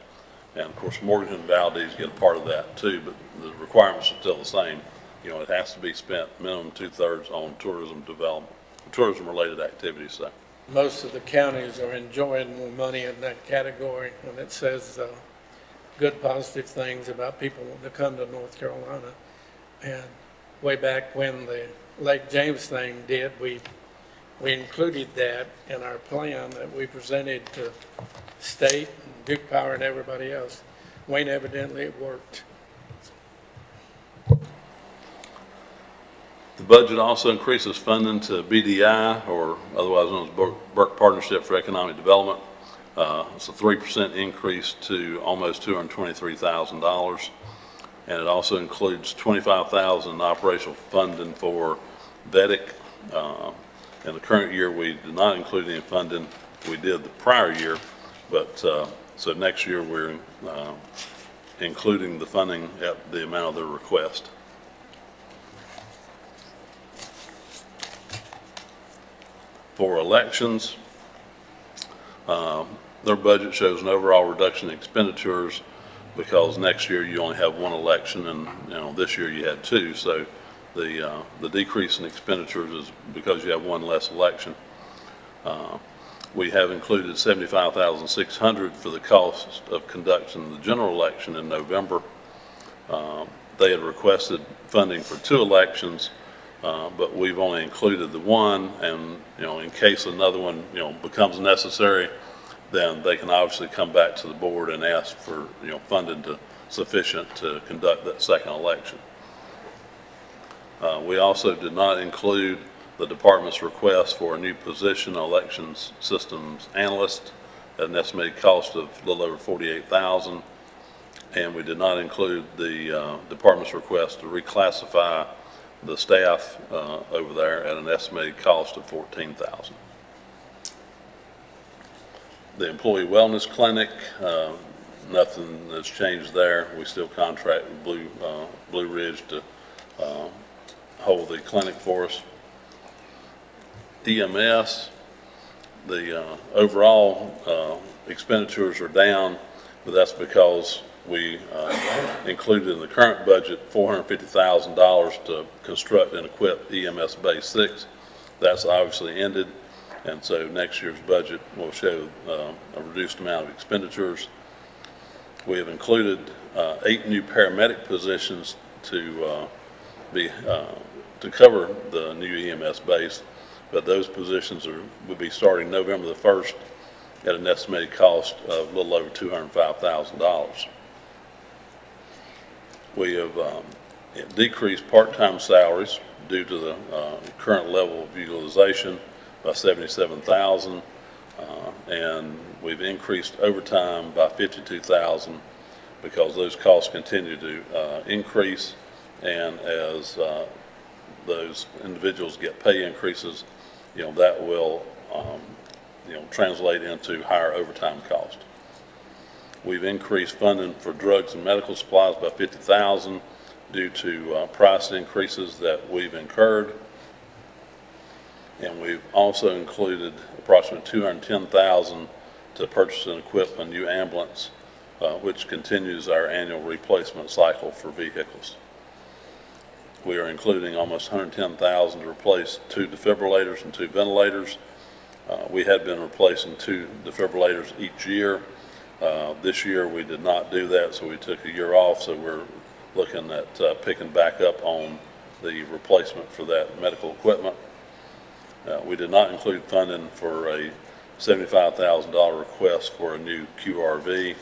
And of course, Morgan and Valdez get a part of that too, but the requirements are still the same. It has to be spent minimum 2/3 on tourism development, tourism-related activities. So most of the counties are enjoying more money in that category, and it says good, positive things about people wanting to come to North Carolina. And way back when the Lake James thing did, we included that in our plan that we presented to state and Duke Power and everybody else. Wayne, evidently it worked. the budget also increases funding to BDI, or otherwise known as Burke Partnership for Economic Development. It's a 3% increase to almost $223,000. And it also includes $25,000 in operational funding for VEDIC. In the current year, we did not include any funding. We did the prior year, but so next year we're including the funding at the amount of their request. For elections, their budget shows an overall reduction in expenditures because next year you only have one election, and this year you had two. So the decrease in expenditures is because you have one less election. We have included $75,600 for the cost of conducting the general election in November. They had requested funding for two elections, but we've only included the one, and in case another one becomes necessary, then they can obviously come back to the board and ask for funding sufficient to conduct that second election. We also did not include the department's request for a new position, elections systems analyst, at an estimated cost of a little over $48,000, and we did not include the department's request to reclassify the staff over there at an estimated cost of $14,000. The employee wellness clinic, nothing has changed there. We still contract with Blue Ridge to hold the clinic for us. EMS, the overall expenditures are down, but that's because we included in the current budget $450,000 to construct and equip EMS Base 6. That's obviously ended, and so next year's budget will show a reduced amount of expenditures. We have included 8 new paramedic positions to cover the new EMS base, but those positions will be starting November the 1st at an estimated cost of a little over $205,000. We have decreased part-time salaries due to the current level of utilization by $77,000, and we've increased overtime by $52,000 because those costs continue to increase, and as those individuals get pay increases, that will translate into higher overtime cost. We've increased funding for drugs and medical supplies by $50,000 due to price increases that we've incurred. And we've also included approximately $210,000 to purchase and equip a new ambulance, which continues our annual replacement cycle for vehicles. We are including almost $110,000 to replace 2 defibrillators and 2 ventilators. We had been replacing 2 defibrillators each year. This year we did not do that, so we took a year off, so we're looking at picking back up on the replacement for that medical equipment. We did not include funding for a $75,000 request for a new QRV,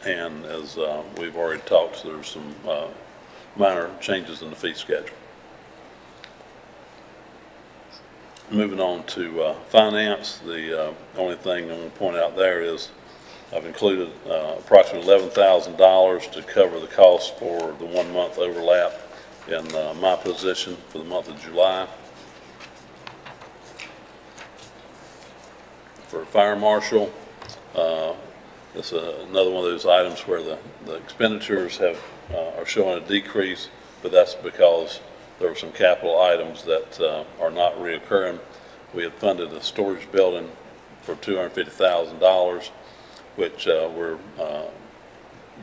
and as we've already talked, there's some minor changes in the fee schedule. Moving on to finance, the only thing I'm going to point out there is I've included approximately $11,000 to cover the cost for the 1 month overlap in my position for the month of July. For fire marshal, it's another one of those items where the expenditures are showing a decrease, but that's because there were some capital items that are not reoccurring. We had funded a storage building for $250,000, which we're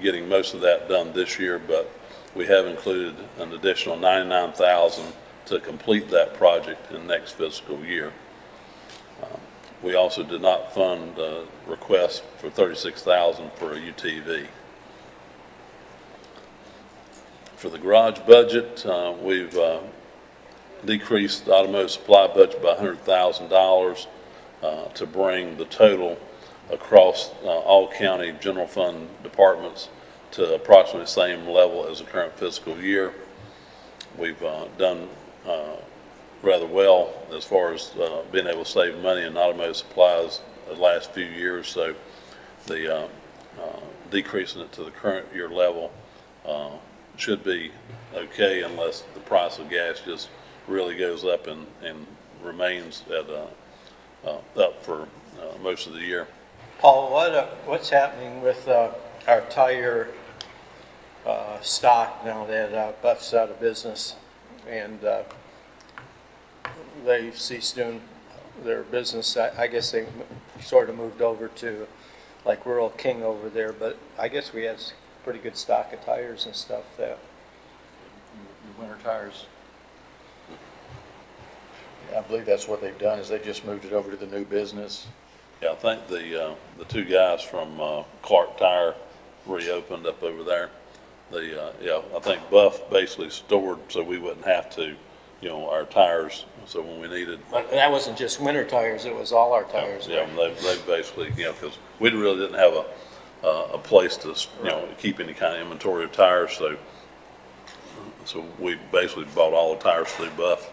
getting most of that done this year, but we have included an additional $99,000 to complete that project in next fiscal year. We also did not fund a request for $36,000 for a UTV. For the garage budget, we've decreased the automotive supply budget by $100,000 to bring the total across all county general fund departments to approximately the same level as the current fiscal year. We've done rather well as far as being able to save money in automotive supplies the last few years, so the decreasing it to the current year level should be okay unless the price of gas just really goes up and remains at up for most of the year. Paul, what's happening with our tire stock now that Buff's out of business and they've ceased doing their business? I guess they sort of moved over to like Rural King over there, but I guess we had pretty good stock of tires and stuff there. The winter tires. I believe that's what they've done, is they just moved it over to the new business. Yeah, I think the two guys from Clark Tire reopened up over there. Yeah, I think Buff basically stored so we wouldn't have to, our tires. So when we needed, But that wasn't just winter tires; it was all our tires. yeah, Right? they basically, because we really didn't have a place to, keep any kind of inventory of tires. So we basically bought all the tires through Buff.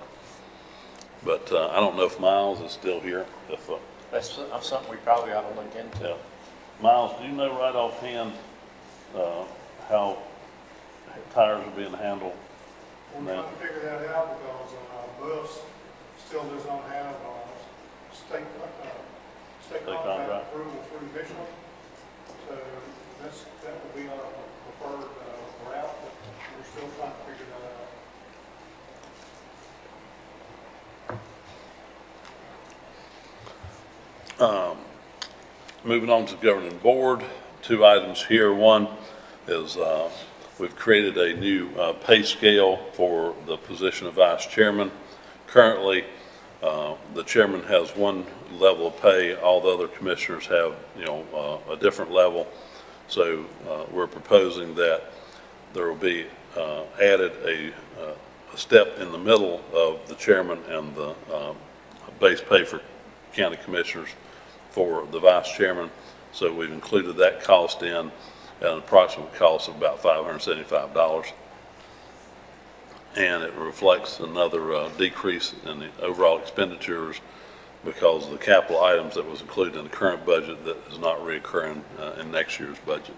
But I don't know if Miles is still here. That's something we probably ought to look into. Yeah. Miles, do you know right offhand how tires are being handled? We're trying to figure that out because Buffs still does not have state contract approval through Michelin. So that would be our preferred route, but we're still trying to figure that out. Moving on to the governing board, two items here. One is we've created a new pay scale for the position of vice chairman. Currently, the chairman has one level of pay. All the other commissioners have, a different level. So we're proposing that there will be added a step in the middle of the chairman and the base pay for county commissioners for the vice chairman. So we've included that cost in at an approximate cost of about $575. And it reflects another decrease in the overall expenditures because of the capital items that was included in the current budget that is not reoccurring in next year's budget.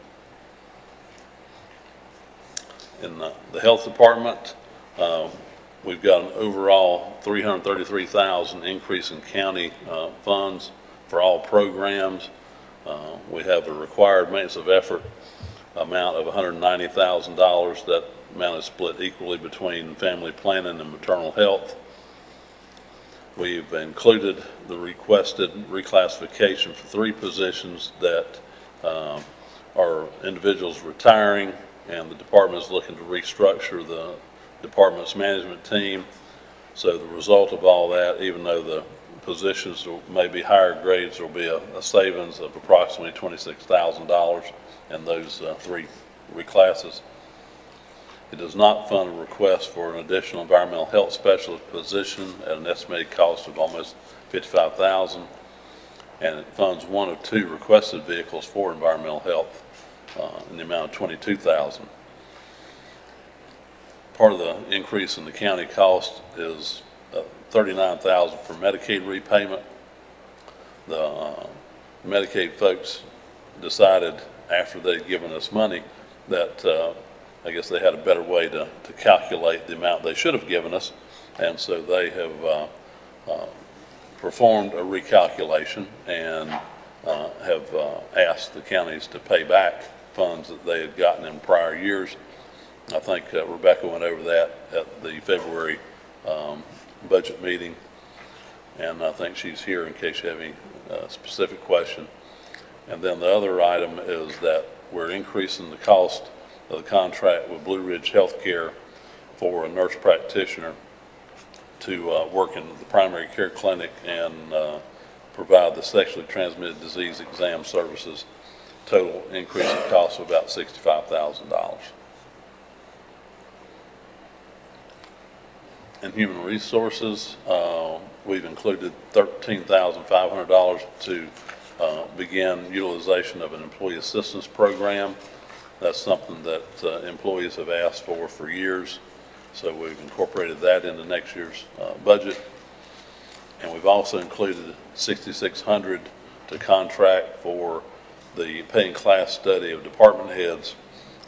In the health department, we've got an overall $333,000 increase in county funds for all programs. We have a required maintenance of effort amount of $190,000. That amount is split equally between family planning and maternal health. We've included the requested reclassification for 3 positions that are individuals retiring, and the department is looking to restructure the department's management team. So the result of all that, even though the positions may be higher grades, there will be a savings of approximately $26,000 in those 3 reclasses. It does not fund a request for an additional environmental health specialist position at an estimated cost of almost $55,000, and it funds 1 of 2 requested vehicles for environmental health in the amount of $22,000. Part of the increase in the county cost is $39,000 for Medicaid repayment. The Medicaid folks decided after they'd given us money that I guess they had a better way to calculate the amount they should have given us, and so they have performed a recalculation and have asked the counties to pay back funds that they had gotten in prior years. I think Rebecca went over that at the February budget meeting, and I think she's here in case you have any specific question. And then the other item is that we're increasing the cost of the contract with Blue Ridge Healthcare for a nurse practitioner to work in the primary care clinic and provide the sexually transmitted disease exam services. Total increase in cost of about $65,000. In human resources, we've included $13,500 to begin utilization of an employee assistance program. That's something that employees have asked for years, so we've incorporated that into next year's budget. And we've also included $6,600 to contract for the paying class study of department heads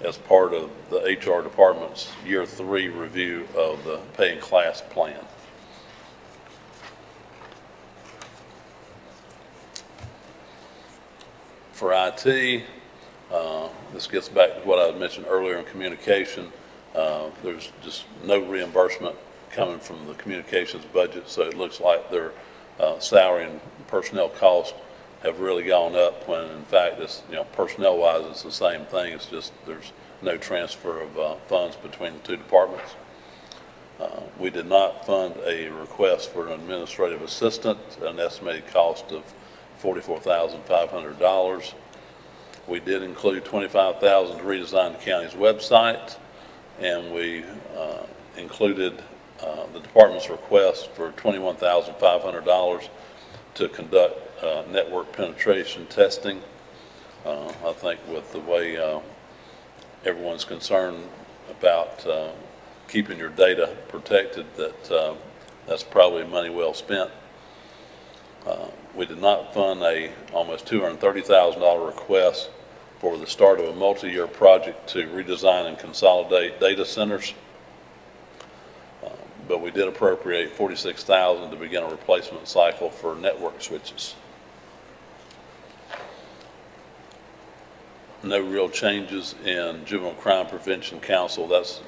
as part of the HR department's year 3 review of the paying class plan. For IT, this gets back to what I mentioned earlier in communication. There's just no reimbursement coming from the communications budget, so it looks like their salary and personnel costs have really gone up when in fact it's, personnel-wise it's the same thing. It's just there's no transfer of funds between the two departments. We did not fund a request for an administrative assistant, an estimated cost of $44,500. We did include $25,000 to redesign the county's website, and we included the department's request for $21,500 to conduct network penetration testing. I think with the way everyone's concerned about keeping your data protected, that's probably money well spent. We did not fund a almost $230,000 request for the start of a multi-year project to redesign and consolidate data centers. But we did appropriate $46,000 to begin a replacement cycle for network switches. No real changes in Juvenile Crime Prevention Council. That's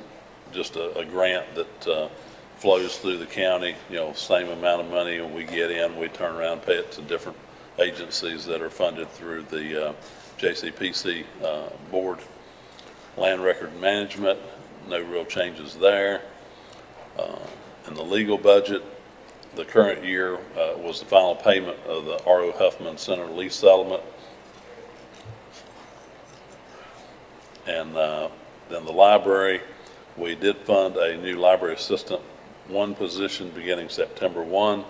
just a grant that flows through the county, same amount of money when we get in, we turn around and pay it to different agencies that are funded through the JCPC board. Land record management, no real changes there. In the legal budget, the current year was the final payment of the R.O. Huffman Center lease settlement. And then the library, we did fund a new library assistant, one position beginning September 1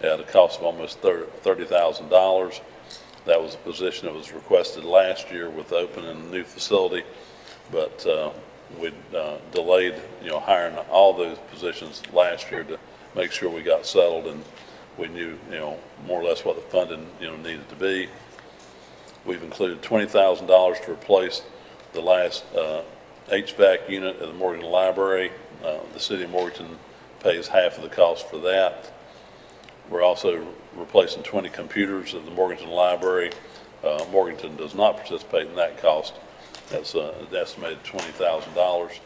at a cost of almost $30,000. That was a position that was requested last year with opening a new facility, but we delayed, hiring all those positions last year to make sure we got settled and we knew, more or less what the funding, needed to be. We've included $20,000 to replace the last HVAC unit at the Morganton Library. The city of Morganton pays half of the cost for that. We're also replacing 20 computers at the Morganton Library. Morganton does not participate in that cost. That's an estimated $20,000.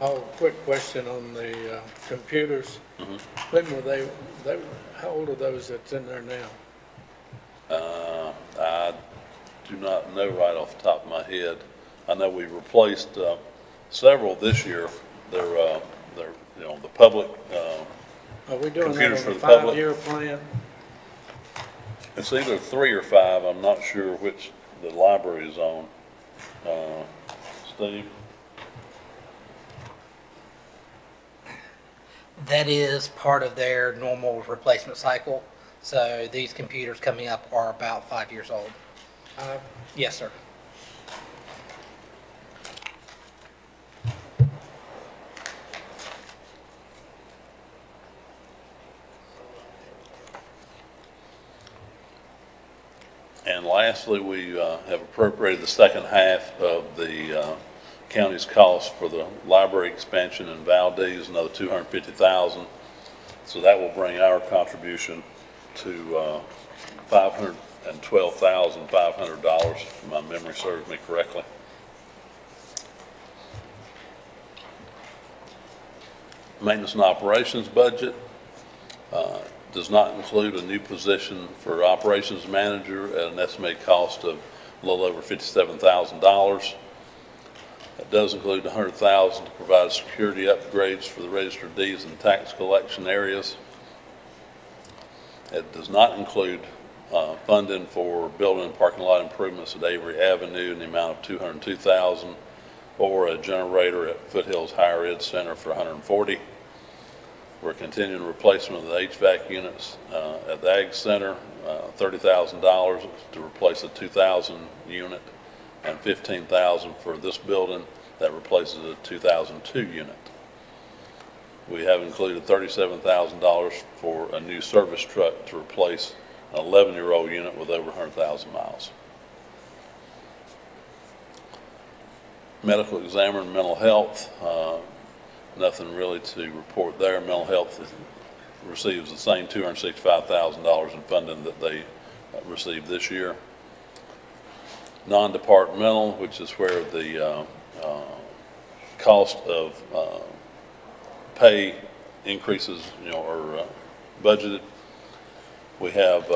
Oh, quick question on the computers. Mm-hmm. When were they, how old are those that's in there now? I do not know right off the top of my head. I know we replaced several this year. They're the public Are we doing that computers on for a the public. 5-year plan? It's either 3 or 5. I'm not sure which the library is on. Steve? That is part of their normal replacement cycle. So these computers coming up are about 5 years old. Yes, sir. And lastly, we have appropriated the second half of the county's cost for the library expansion in Valdez, another $250,000. So that will bring our contribution to $512,500, if my memory serves me correctly. Maintenance and operations budget does not include a new position for operations manager at an estimated cost of a little over $57,000. It does include $100,000 to provide security upgrades for the registered deeds and tax collection areas. It does not include funding for building and parking lot improvements at Avery Avenue in the amount of $202,000, or a generator at Foothills Higher Ed Center for $140,000. We're continuing replacement of the HVAC units at the Ag Center, $30,000 to replace a 2,000 unit, and $15,000 for this building that replaces a 2002 unit. We have included $37,000 for a new service truck to replace an 11-year-old unit with over 100,000 miles. Medical examiner and mental health, nothing really to report there. Mental health receives the same $265,000 in funding that they received this year. Non-departmental, which is where the cost of pay increases, are budgeted. We have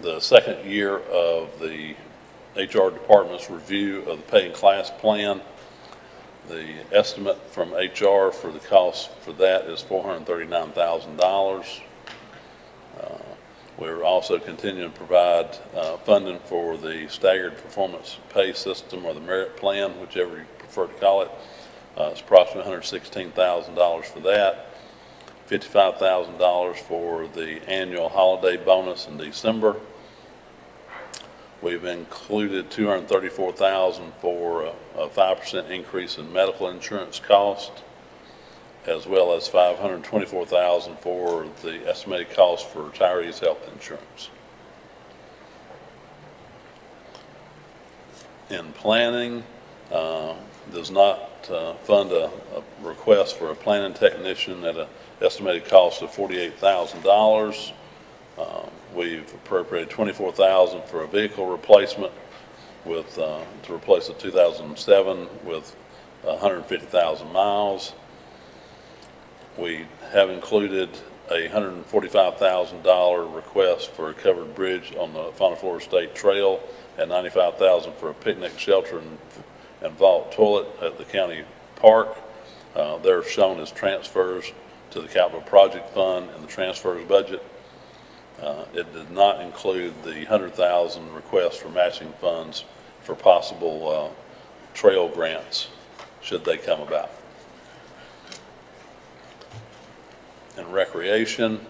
the second year of the HR department's review of the pay and class plan. The estimate from HR for the cost for that is $439,000. We're also continuing to provide funding for the staggered performance pay system, or the merit plan, whichever you prefer to call it. It's approximately $116,000 for that. $55,000 for the annual holiday bonus in December. We've included $234,000 for a 5% increase in medical insurance cost, as well as $524,000 for the estimated cost for retirees' health insurance. In planning, does not fund a request for a planning technician at an estimated cost of $48,000. We've appropriated $24,000 for a vehicle replacement with to replace a 2007 with 150,000 miles. We have included a $145,000 request for a covered bridge on the Fauna Flora State Trail, and $95,000 for a picnic shelter and vault toilet at the county park. They're shown as transfers to the capital project fund in the transfers budget. It did not include the $100,000 request for matching funds for possible trail grants should they come about. In recreation,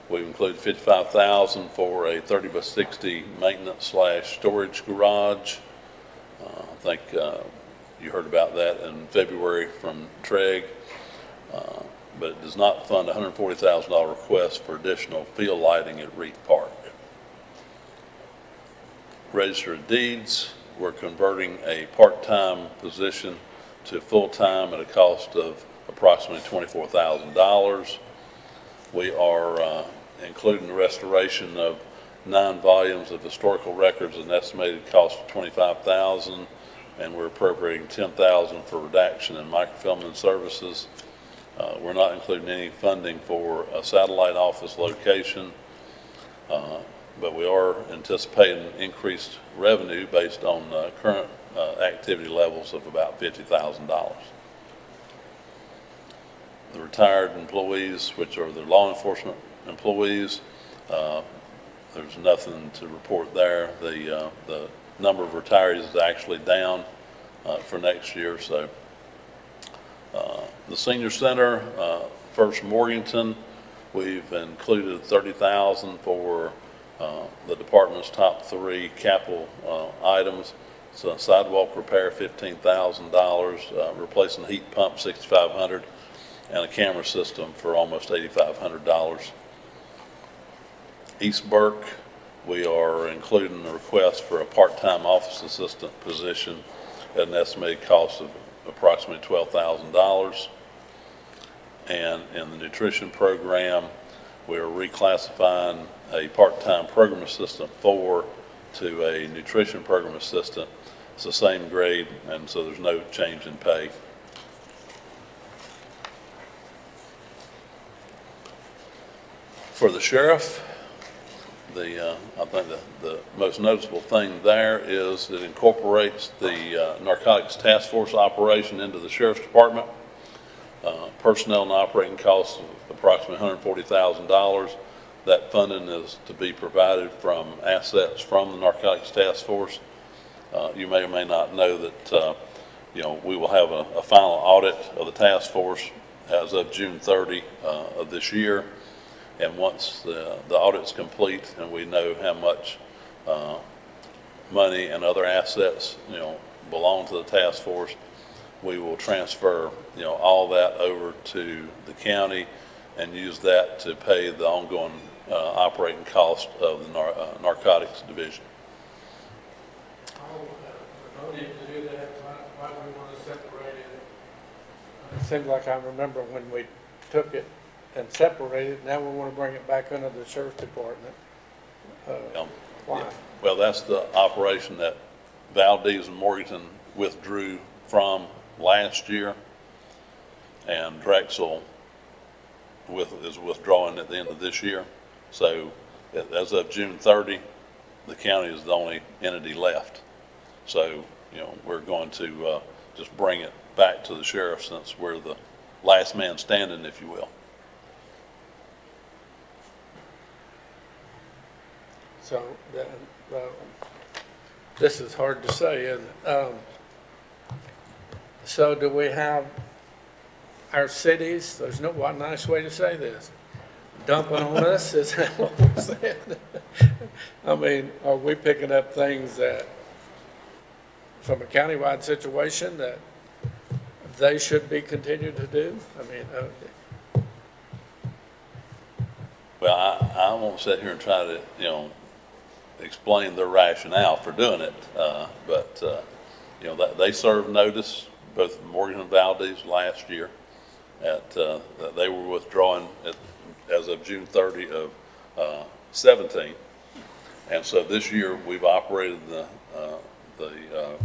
we've included $55,000 for a 30 by 60 maintenance / storage garage. I think you heard about that in February from Treg, but it does not fund a $140,000 request for additional field lighting at Reed Park. Register of Deeds, we're converting a part-time position to full-time at a cost of approximately $24,000. We are including the restoration of 9 volumes of historical records at an estimated cost of $25,000, and we're appropriating $10,000 for redaction and microfilming services. We're not including any funding for a satellite office location, but we are anticipating increased revenue based on current activity levels of about $50,000. The retired employees, which are the law enforcement employees, there's nothing to report there. The number of retirees is actually down for next year. So the senior center, First Morganton, we've included $30,000 for the department's top 3 capital items. So sidewalk repair, $15,000, replacing the heat pump, $6,500, and a camera system for almost $8,500. East Burke, we are including a request for a part-time office assistant position at an estimated cost of approximately $12,000. And in the nutrition program, we are reclassifying a part-time program assistant 4 to a nutrition program assistant. It's the same grade, and so there's no change in pay. For the sheriff, I think the most noticeable thing there is it incorporates the narcotics task force operation into the sheriff's department. Personnel and operating costs of approximately $140,000. That funding is to be provided from assets from the narcotics task force. You may or may not know that we will have a final audit of the task force as of June 30 of this year. And once the audit's complete and we know how much money and other assets, belong to the task force, we will transfer, all that over to the county and use that to pay the ongoing operating cost of the narcotics division. No need to do that. Why do we want to separate it? It seems like I remember when we took it and separated it, now we want to bring it back under the sheriff's department. Why? Yeah. Well, that's the operation that Valdez and Morganton withdrew from last year, and Drexel is withdrawing at the end of this year. So as of June 30, the county is the only entity left. So, you know, we're going to just bring it back to the sheriff, since we're the last man standing, if you will. So this is hard to say, isn't it? So do we have our cities, there's no one nice way to say this, dumping on us, is that what we're saying? I mean, are we picking up things that, from a countywide situation, that they should be continued to do? I mean, Well, I won't sit here and try to, you know, explain their rationale for doing it, but you know, they served notice, both Morgan and Valdez, last year, that they were withdrawing as of June 30 of 17, and so this year we've operated the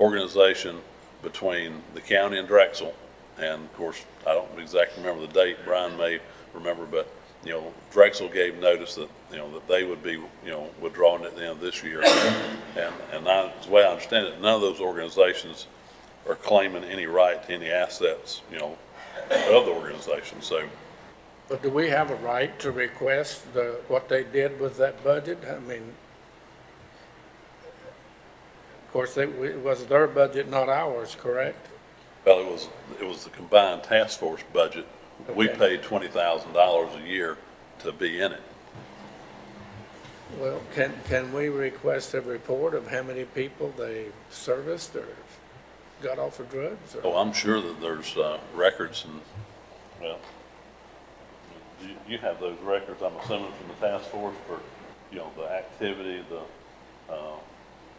organization between the county and Drexel, and of course I don't exactly remember the date. Brian may remember, but you know, Drexel gave notice that, you know, that they would be, you know, withdrawing at the end of this year, and the way I understand it, none of those organizations are claiming any right to any assets, you know, of the organization. So, but do we have a right to request what they did with that budget? I mean, of course, it was their budget, not ours, correct? well, it was the combined task force budget. Okay. We paid $20,000 a year to be in it. Well, can we request a report of how many people they serviced or got off of drugs? Or? Oh, I'm sure that there's records, and well, you have those records, I'm assuming, from the task force for, you know, the activity, the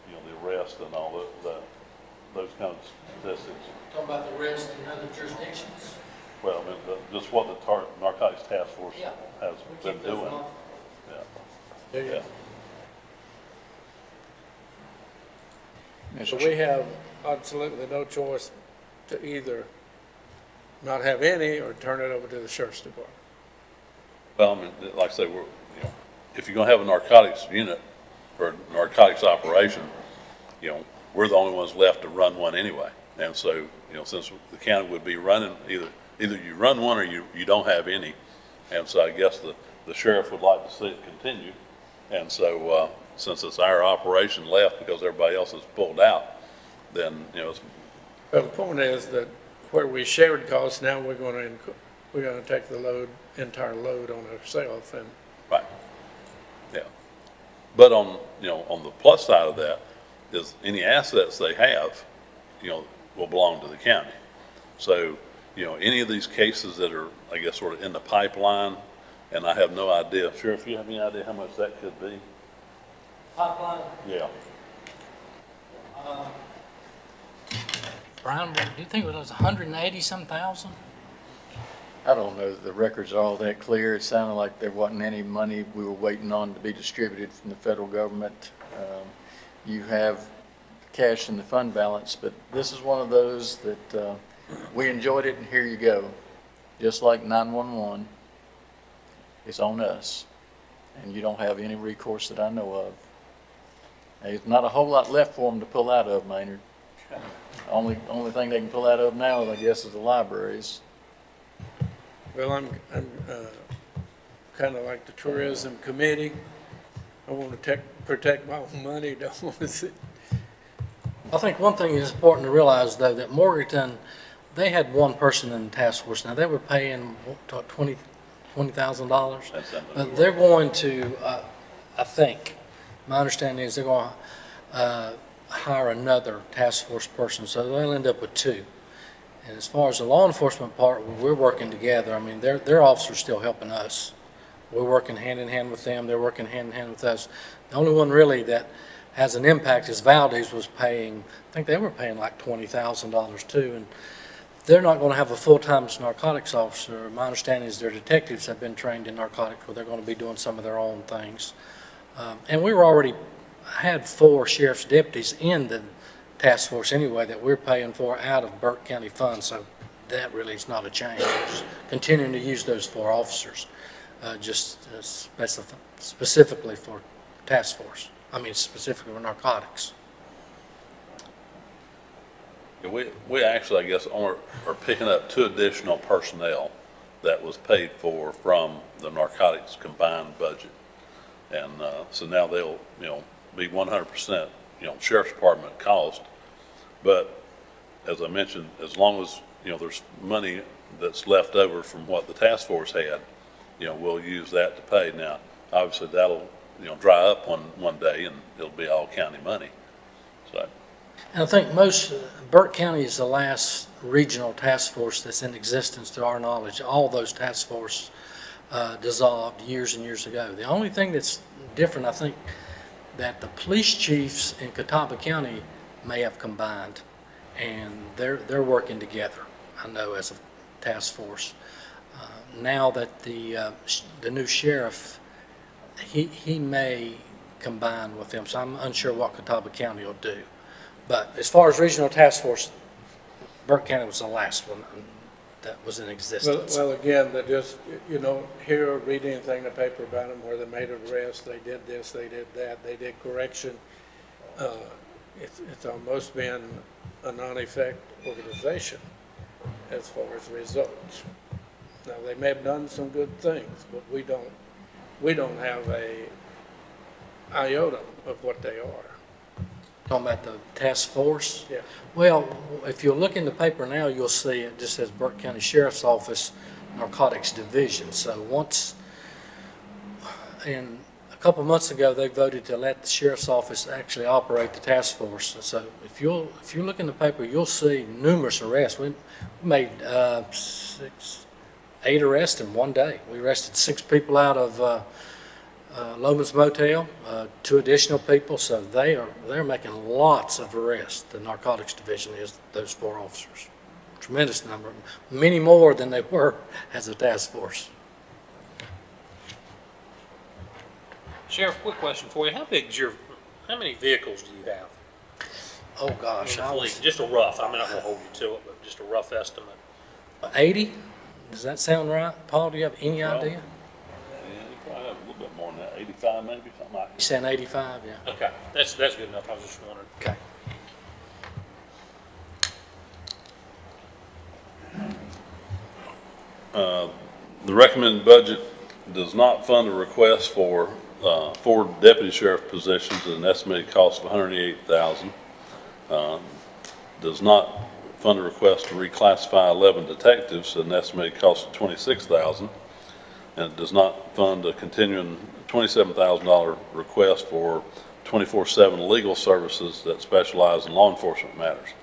you know, the arrest and all those kind of statistics. Talking about the arrest in other jurisdictions? Well, I mean, just what the narcotics task force has been doing. Yeah. So we have absolutely no choice to either not have any or turn it over to the sheriff's department. Well, I mean, like I say, you know, if you're going to have a narcotics unit or a narcotics operation, you know, we're the only ones left to run one anyway. And so, you know, since the county would be running, either you run one or you don't have any. And so I guess the sheriff would like to see it continue. And so since it's our operation left because everybody else has pulled out, then, you know, well, the point is that where we shared costs, now we're going to take the entire load on ourselves. And right. Yeah. But on the plus side of that is any assets they have, you know, will belong to the county. So, you know, any of these cases that are, I guess, sort of in the pipeline, and I have no idea. Sheriff, you have any idea how much that could be? Pipeline? Yeah. Brian, do you think it was 180-some thousand? I don't know that the records are all that clear. It sounded like there wasn't any money we were waiting on to be distributed from the federal government. You have cash in the fund balance, but this is one of those that we enjoyed it, and here you go. Just like 911, it's on us, and you don't have any recourse that I know of. There's not a whole lot left for them to pull out of, Maynard. Only thing they can pull out of now, I guess, is the libraries. well, I'm kind of like the tourism committee. I want to protect my own money. Don't want to see. I think one thing is important to realize, though, that Morganton, they had one person in the task force. Now, they were paying $20,000. But they're going to, I think, my understanding is they're going to hire another task force person, so they'll end up with two. And as far as the law enforcement part, we're working together. I mean, their officers still helping us. We're working hand in hand with them. They're working hand in hand with us. The only one really that has an impact is Valdez was paying, I think they were paying like $20,000 too. And they're not going to have a full-time narcotics officer. My understanding is their detectives have been trained in narcotics, where they're going to be doing some of their own things. And we were already had 4 sheriff's deputies in the task force anyway that we're paying for out of Burke County funds, so that really is not a change. We're just continuing to use those 4 officers, specifically for task force. I mean, specifically for narcotics. We actually, I guess, are picking up 2 additional personnel that was paid for from the narcotics combined budget. And so now they'll, be 100%, sheriff's department cost. But as I mentioned, as long as, there's money that's left over from what the task force had, we'll use that to pay. Now, obviously that'll, dry up one day and it'll be all county money. So. And I think Burke County is the last regional task force that's in existence to our knowledge. All those task forces dissolved years and years ago. The only thing that's different, I think, that the police chiefs in Catawba County may have combined, and they're working together, I know, as a task force. Now that the new sheriff, he may combine with them, so I'm unsure what Catawba County will do. But as far as regional task force, Burke County was the last one that was in existence. Well, again, they just, you don't hear or read anything in the paper about them where they made an arrest, they did this, they did that, they did correction. It's almost been a non-effect organization as far as results. Now, they may have done some good things, but we don't have a iota of what they are. Talking about the task force? Yeah. Well, if you look in the paper now, you'll see it just says Burke County Sheriff's Office Narcotics Division. So and a couple of months ago, they voted to let the Sheriff's Office actually operate the task force. So if you look in the paper, you'll see numerous arrests. We made 8 arrests in one day. We arrested 6 people out of Loman's Motel, 2 additional people, so they're making lots of arrests. The narcotics division is those 4 officers. Tremendous number, many more than they were as a task force. Sheriff, quick question for you. How many vehicles do you have? Oh gosh, Just a rough, I'm not gonna hold you to it, but just a rough estimate. 80? Does that sound right? Paul, do you have any idea? Yeah, you probably have a little bit more than that, 85 maybe, something like that. You saying 85, yeah. Okay, that's good enough, I was just wondering. Okay. The recommended budget does not fund a request for 4 deputy sheriff positions at an estimated cost of $188,000. Does not fund a request to reclassify 11 detectives at an estimated cost of $26,000. And it does not fund a continuing $27,000 request for 24/7 legal services that specialize in law enforcement matters.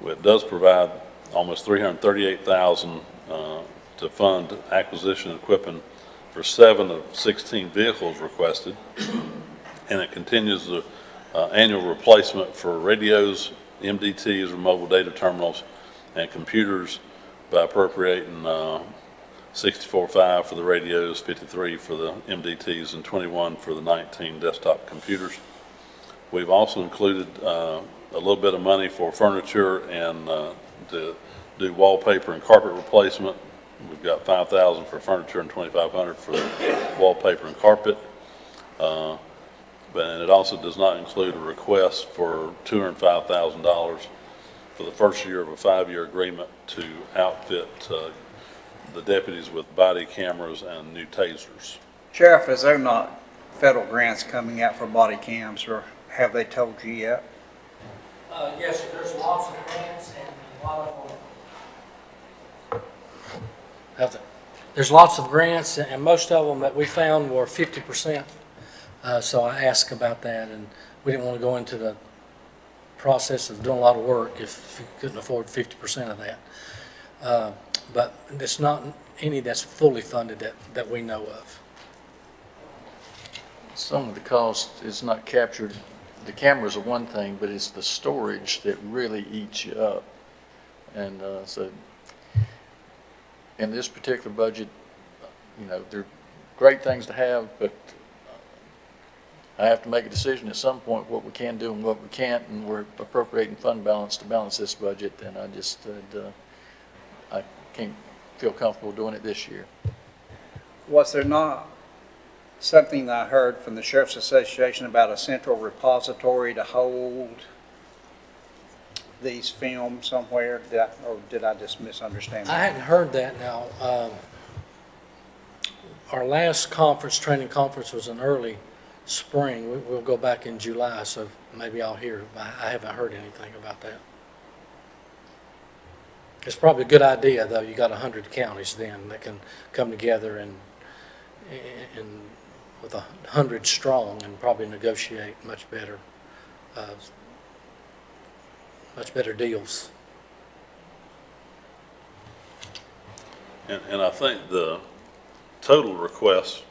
It does provide almost $338,000 to fund acquisition and equipping for 7 of 16 vehicles requested, and it continues the annual replacement for radios, MDTs or mobile data terminals, and computers by appropriating $64,500 for the radios, $53,000 for the MDTs, and $21,000 for the 19 desktop computers. We've also included a little bit of money for furniture and to do wallpaper and carpet replacement. We've got $5,000 for furniture and $2,500 for wallpaper and carpet. But it also does not include a request for $205,000 for the first year of a 5-year agreement to outfit the deputies with body cameras and new tasers. Sheriff, is there not federal grants coming out for body cams, or have they told you yet? Yes, there's lots of grants and a lot of there's lots of grants, and most of them that we found were 50%. So I asked about that, and we didn't want to go into the process of doing a lot of work if you couldn't afford 50% of that. But it's not any that's fully funded that we know of. Some of the cost is not captured. The cameras are one thing, but it's the storage that really eats you up. And so in this particular budget, you know, they're great things to have, but I have to make a decision at some point what we can do and what we can't, and we're appropriating fund balance to balance this budget, and I just I can't feel comfortable doing it this year. Was there not something that I heard from the Sheriff's Association about a central repository to hold these films somewhere? Did I just misunderstand that? I hadn't heard that now. Our last training conference was in early spring. We'll go back in July, so maybe I'll hear. I haven't heard anything about that. It's probably a good idea, though. You got 100 counties then that can come together and with 100 strong and probably negotiate much better deals. And I think the total request,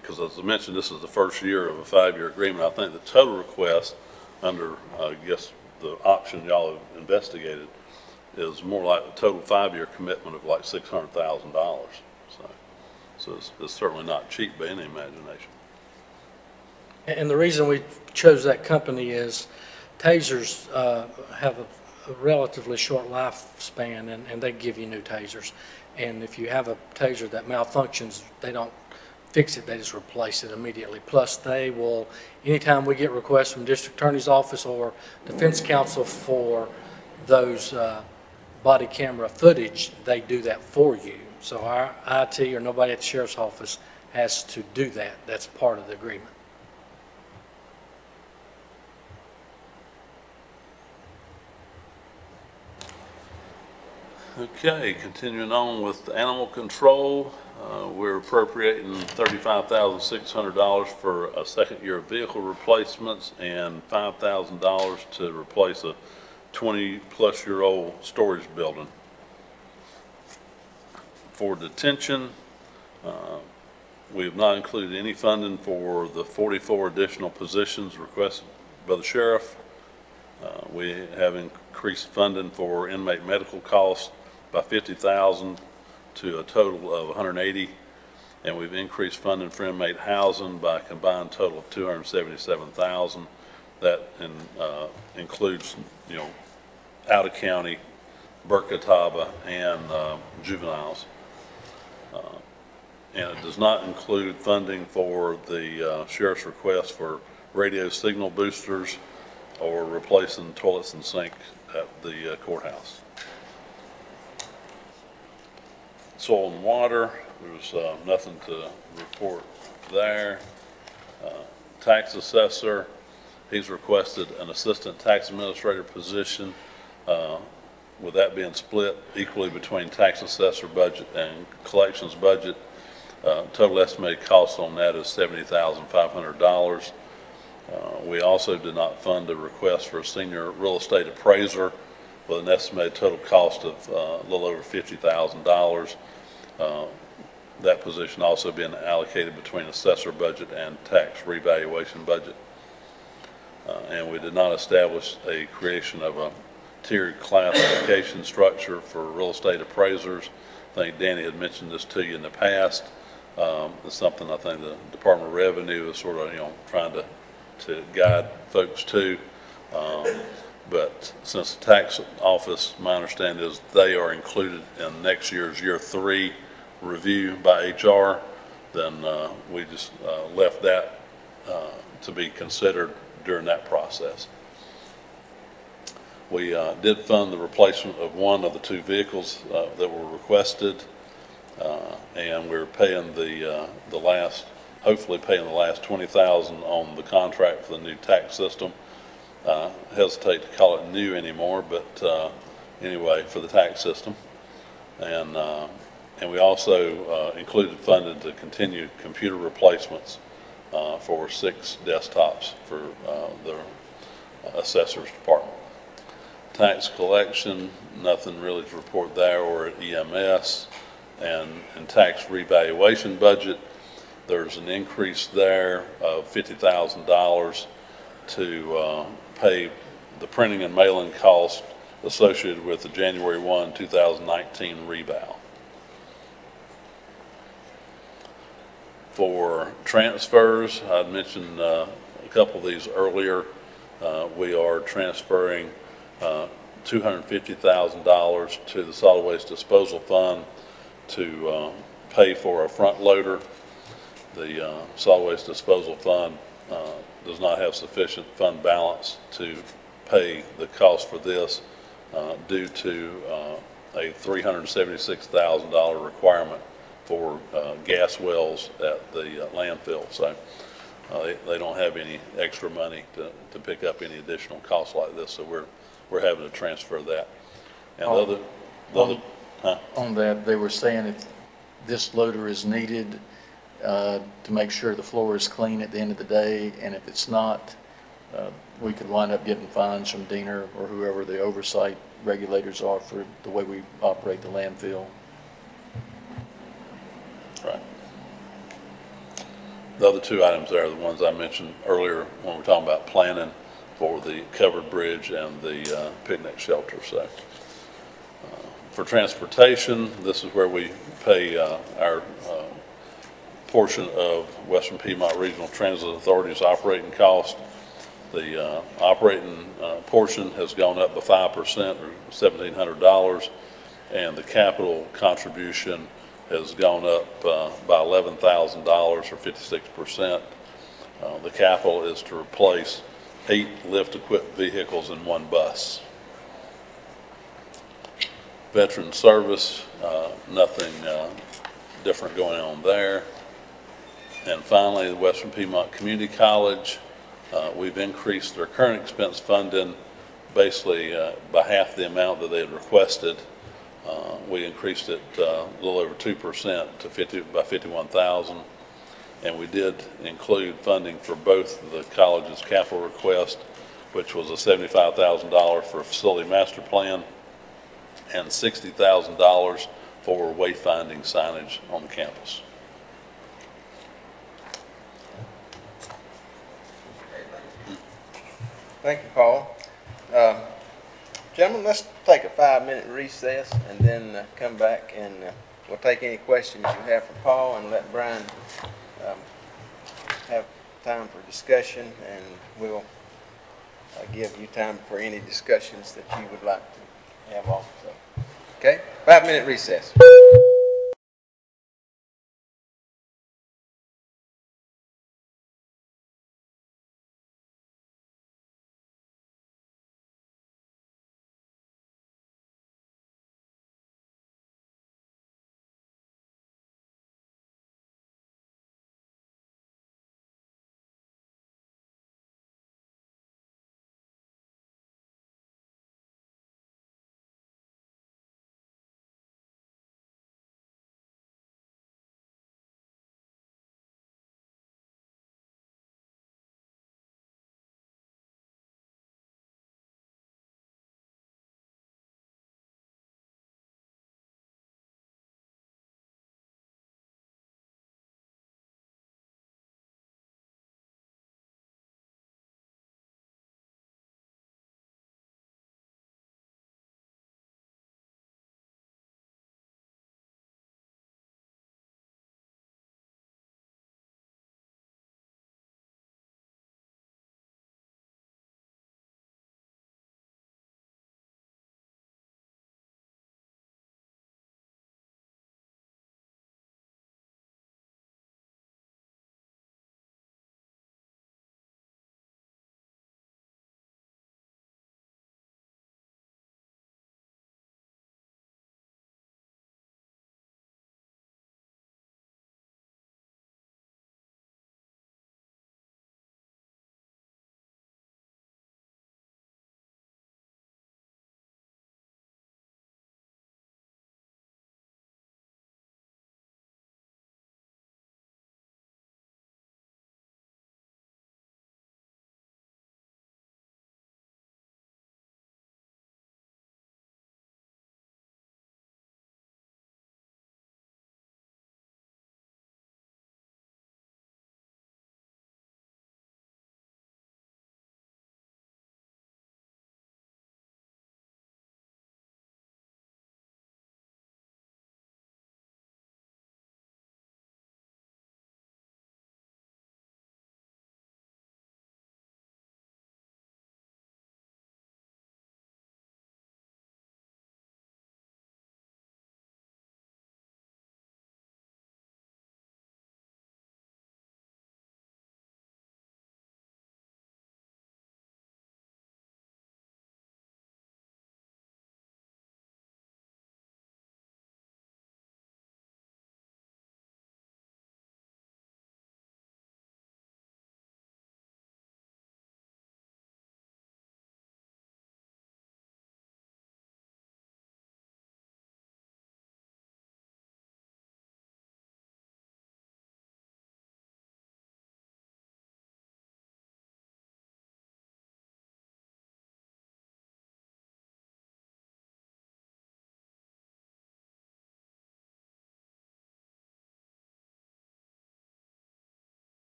because as I mentioned, this is the first year of a 5-year agreement, I think the total request under, I guess, the option y'all have investigated is more like a total 5-year commitment of like $600,000. So it's certainly not cheap by any imagination. And the reason we chose that company is tasers have a relatively short lifespan, and they give you new tasers. And if you have a taser that malfunctions, they don't fix it, they just replace it immediately. Plus, they will, anytime we get requests from District Attorney's Office or Defense Counsel for those body camera footage, they do that for you. So our IT or nobody at the Sheriff's Office has to do that. That's part of the agreement. Okay, continuing on with animal control, we're appropriating $35,600 for a second year of vehicle replacements and $5,000 to replace a 20-plus-year-old storage building. For detention, we have not included any funding for the 44 additional positions requested by the sheriff. We have increased funding for inmate medical costs by $50,000 to a total of $180,000, and we've increased funding for inmate housing by a combined total of $277,000. That includes, you know, out of county, Burke and juveniles. And it does not include funding for the sheriff's request for radio signal boosters or replacing toilets and sinks at the courthouse. Soil and water, there's nothing to report there. Tax assessor, he's requested an assistant tax administrator position, with that being split equally between tax assessor budget and collections budget. Total estimated cost on that is $70,500. We also did not fund a request for a senior real estate appraiser with an estimated total cost of a little over $50,000. That position also being allocated between assessor budget and tax revaluation budget. And we did not establish a creation of a tiered classification structure for real estate appraisers. I think Danny had mentioned this to you in the past. It's something I think the Department of Revenue is sort of, you know, trying to guide folks to. But since the tax office, my understanding is they are included in next year's year 3 review by HR, then we just left that to be considered during that process. We did fund the replacement of one of the 2 vehicles that were requested, and we're paying hopefully paying the last $20,000 on the contract for the new tax system. Hesitate to call it new anymore, but anyway, for the tax system. And we also included funding to continue computer replacements for 6 desktops for the assessor's department. Tax collection, nothing really to report there or at EMS. And tax revaluation budget, there's an increase there of $50,000 to pay the printing and mailing cost associated with the January 1, 2019 reval. For transfers, I'd mentioned a couple of these earlier. We are transferring $250,000 to the solid waste disposal fund to pay for a front loader. The solid waste disposal fund does not have sufficient fund balance to pay the cost for this due to a $376,000 requirement for gas wells at the landfill. So they don't have any extra money to pick up any additional costs like this. So we're having to transfer that. And on that, they were saying if this loader is needed to make sure the floor is clean at the end of the day, and if it's not, we could wind up getting fines from Diener or whoever the oversight regulators are for the way we operate the landfill. Right. The other two items there are the ones I mentioned earlier when we were talking about planning for the covered bridge and the picnic shelter. So for transportation, this is where we pay our portion of Western Piedmont Regional Transit Authority's operating cost. The operating portion has gone up by 5% or $1,700, and the capital contribution has gone up by $11,000 or 56%. The capital is to replace 8 lift-equipped vehicles and 1 bus. Veteran service, nothing different going on there. And finally, the Western Piedmont Community College, we've increased their current expense funding basically by half the amount that they had requested. We increased it a little over 2% to by $51,000, and we did include funding for both the college's capital request, which was a $75,000 for a facility master plan and $60,000 for wayfinding signage on the campus. Thank you, Paul. Gentlemen, let's take a 5-minute recess and then come back and we'll take any questions you have for Paul and let Brian have time for discussion, and we'll give you time for any discussions that you would like to have also. Okay, 5-minute recess.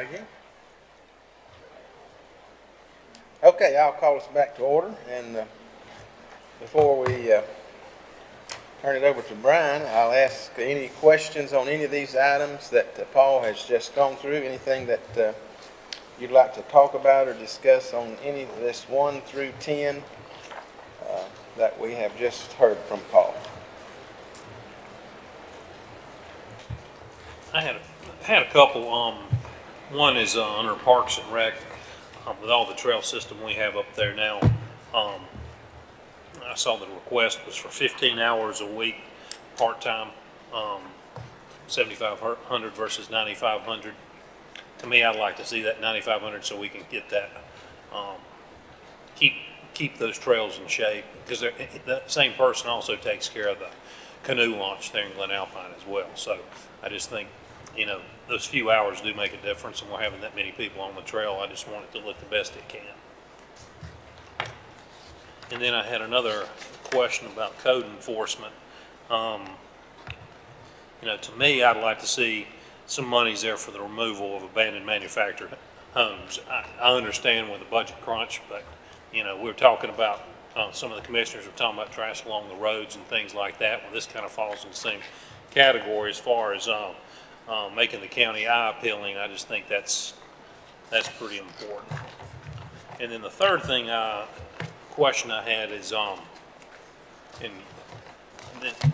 Try again. Okay, I'll call us back to order, and before we turn it over to Brian, I'll ask any questions on any of these items that Paul has just gone through, anything that you'd like to talk about or discuss on any of this 1 through 10 that we have just heard from Paul. I had a couple. One is under Parks and Rec. With all the trail system we have up there now, I saw the request was for 15 hours a week, part-time, 7,500 versus 9,500. To me, I'd like to see that 9,500 so we can get that, keep those trails in shape, because the same person also takes care of the canoe launch there in Glen Alpine as well. So I just think, you know, those few hours do make a difference, and we're having that many people on the trail. I just want it to look the best it can. And then I had another question about code enforcement. You know, to me, I'd like to see some monies there for the removal of abandoned manufactured homes. I understand with the budget crunch, but, you know, we're talking about, some of the commissioners were talking about trash along the roads and things like that. Well, this kind of falls in the same category as far as making the county eye appealing. I just think that's pretty important. And then the third thing, question I had is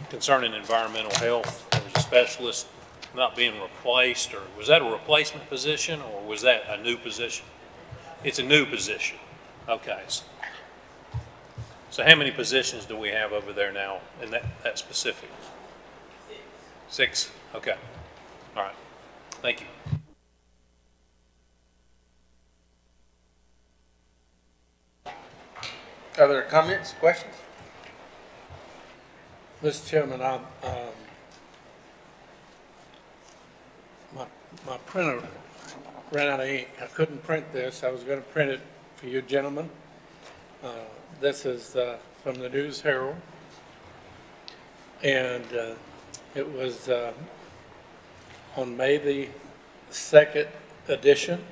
concerning environmental health. There was a specialist not being replaced, or was that a replacement position, or was that a new position? It's a new position. Okay. So how many positions do we have over there now in that specific? 6. Okay. All right. Thank you. Other comments, questions? Mr. Chairman, my printer ran out of ink. I couldn't print this. I was going to print it for you gentlemen. This is from the News Herald, and it was on May the 2nd edition.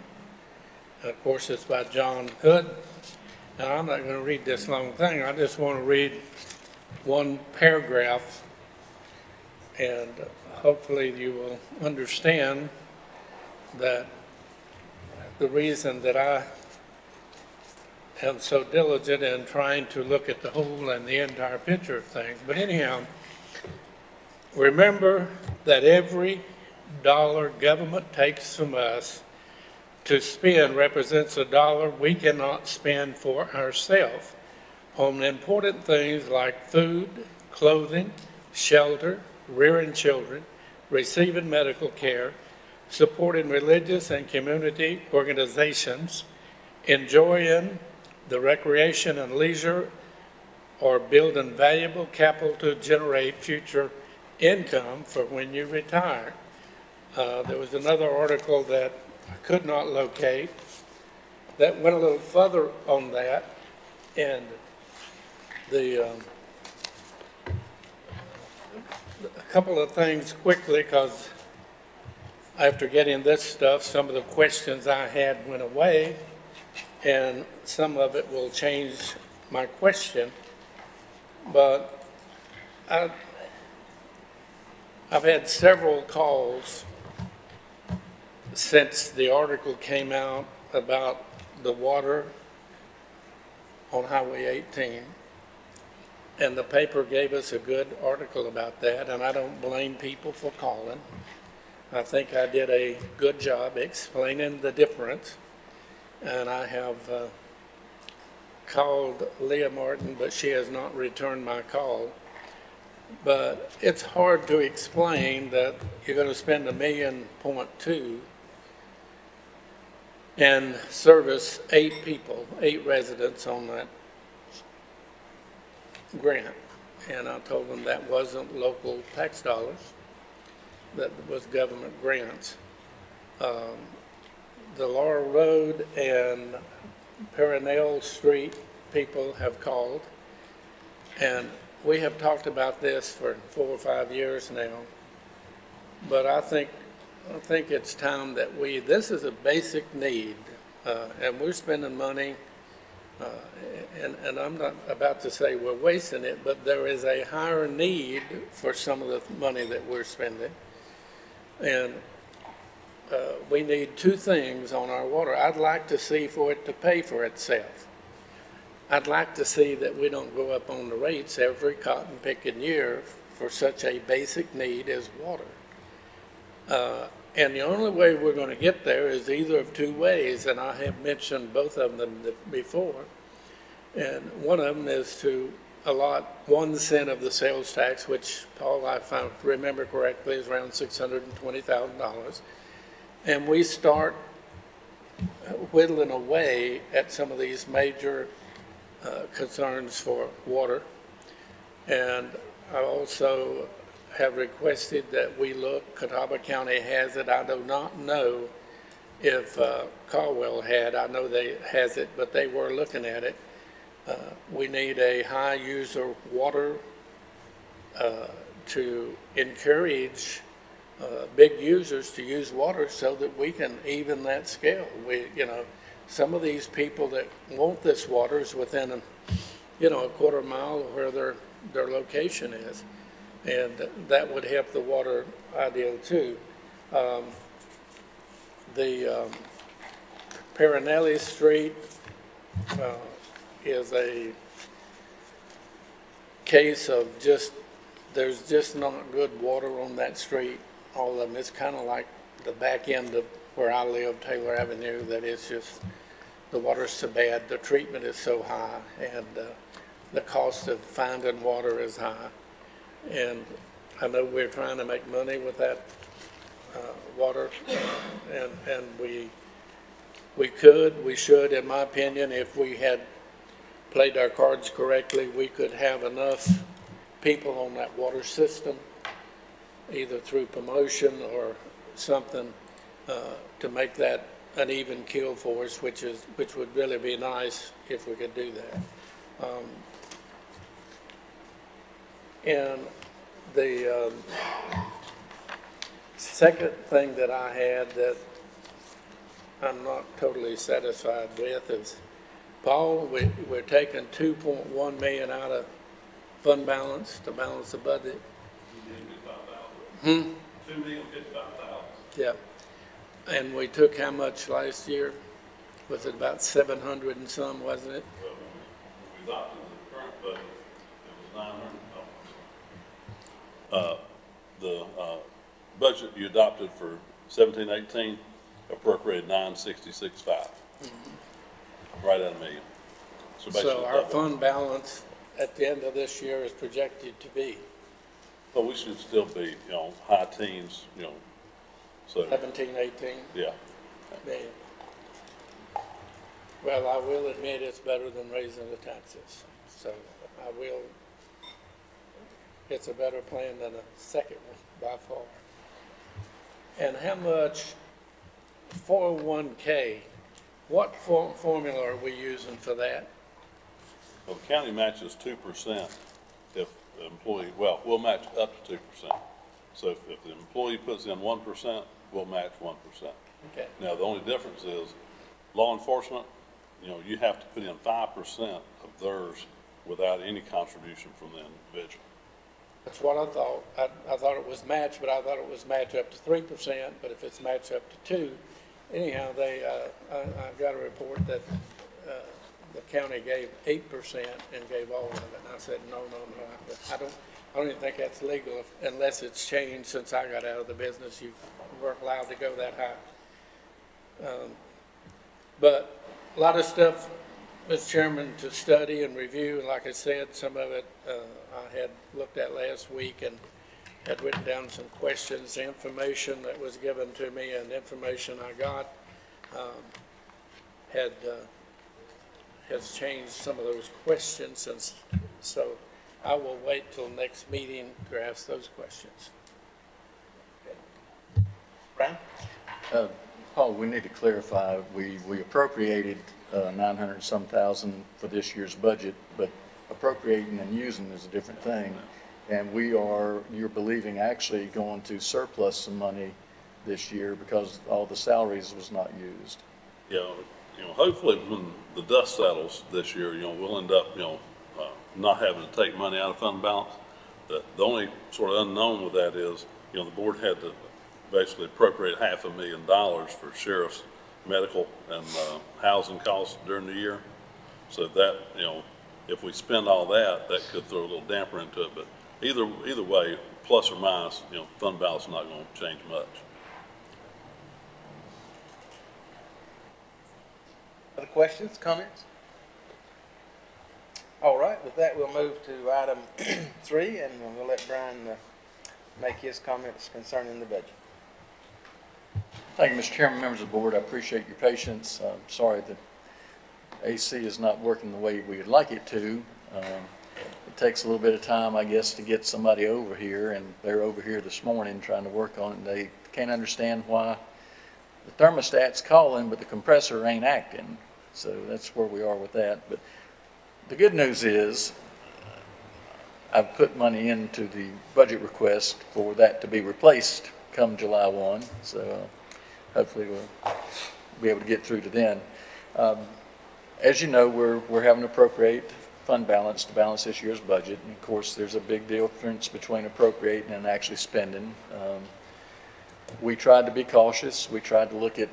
And of course, it's by John Hood. And I'm not going to read this long thing. I just want to read one paragraph, and hopefully you will understand that the reason that I am so diligent in trying to look at the whole and the entire picture of things. But anyhow, remember that every dollar government takes from us to spend represents a dollar we cannot spend for ourselves on important things like food, clothing, shelter, rearing children, receiving medical care, supporting religious and community organizations, enjoying the recreation and leisure, or building valuable capital to generate future income for when you retire. There was another article that I could not locate that went a little further on that, and a couple of things quickly, because after getting this stuff, some of the questions I had went away, and some of it will change my question. But I've had several calls since the article came out about the water on Highway 18. And the paper gave us a good article about that, and I don't blame people for calling. I think I did a good job explaining the difference. And I have called Leah Martin, but she has not returned my call. But it's hard to explain that you're going to spend $1.2 million and service 8 people, 8 residents on that grant. And I told them that wasn't local tax dollars, that was government grants. The Laurel Road and Perennial Street people have called, and we have talked about this for 4 or 5 years now. But I think I think it's time that this is a basic need, and we're spending money, and I'm not about to say we're wasting it, but there is a higher need for some of the money that we're spending. And we need two things on our water. I'd like to see for it to pay for itself. I'd like to see that we don't go up on the rates every cotton picking year for such a basic need as water. And the only way we're going to get there is either of two ways, and I have mentioned both of them before. And one of them is to allot 1 cent of the sales tax, which, Paul, if I remember correctly, is around $620,000. And we start whittling away at some of these major concerns for water. And I also have requested that we look, Catawba County has it. I do not know if Caldwell had. I know they has it, but they were looking at it. We need a high user water to encourage big users to use water so that we can even that scale. Some of these people that want this water is within a quarter mile of where their location is. And that would help the water ideal too. The Peronelli Street is a case of there's just not good water on that street. All of them. It's kind of like the back end of where I live, Taylor Avenue, that it's just, the water's so bad, the treatment is so high, and the cost of finding water is high. And I know we're trying to make money with that water, and we should, in my opinion, if we had played our cards correctly, we could have enough people on that water system, either through promotion or something, to make that an even keel for us, which would really be nice if we could do that. And the second thing that I had that I'm not totally satisfied with is, Paul, we're taking $2.1 million out of fund balance to balance the budget. $2,055,000. Yeah. And we took how much last year? Was it about 700 and some, wasn't it? Well, we adopted the current budget, it was 900. The budget you adopted for 17-18 appropriated 966.5. Right at $1 million. So our fund balance at the end of this year is projected to be? Well, we should still be, high teens, so. 17, 18? Yeah. Million. Well, I will admit it's better than raising the taxes. So it's a better plan than a second one by far. And how much 401k, what formula are we using for that? Well, the county matches 2% if the employee, we'll match up to 2%. So if the employee puts in 1%, we'll match 1%. Okay. Now, the only difference is law enforcement, you have to put in 5% of theirs without any contribution from the individual. That's what I thought. I thought it was matched, but I thought it was matched up to 3%, but if it's matched up to 2%, anyhow, I got a report that the county gave 8% and gave all of it. And I said, no. I don't even think that's legal unless it's changed since I got out of the business. You weren't allowed to go that high. But a lot of stuff, Mr. Chairman, to study and review. And like I said, some of it I had looked at last week and had written down some questions. The information that was given to me and the information I got has changed some of those questions, and so I will wait till next meeting to ask those questions. Brian? Paul, we need to clarify, we appropriated 900 some thousand for this year's budget, but appropriating and using is a different thing. And you're believing actually going to surplus some money this year because all the salaries was not used. Yeah, hopefully when the dust settles this year, we'll end up, not having to take money out of fund balance. The only sort of unknown with that is, the board had to basically appropriate $500,000 for sheriff's medical and housing costs during the year. So that, if we spend all that, that could throw a little damper into it. But either way, plus or minus, fund balance is not going to change much. Other questions, comments? All right, with that, we'll move to item 3, and we'll let Brian make his comments concerning the budget. Thank you, Mr. Chairman, members of the board. I appreciate your patience. I'm sorry that AC is not working the way we would like it to. It takes a little bit of time, I guess, to get somebody over here, and they're over here this morning trying to work on it. And they can't understand why the thermostat's calling, but the compressor ain't acting. So that's where we are with that. But the good news is I've put money into the budget request for that to be replaced come July 1. So hopefully we'll be able to get through to then. As you know, we're having to appropriate fund balance to balance this year's budget. And of course, there's a big difference between appropriating and actually spending. We tried to be cautious. We tried to look at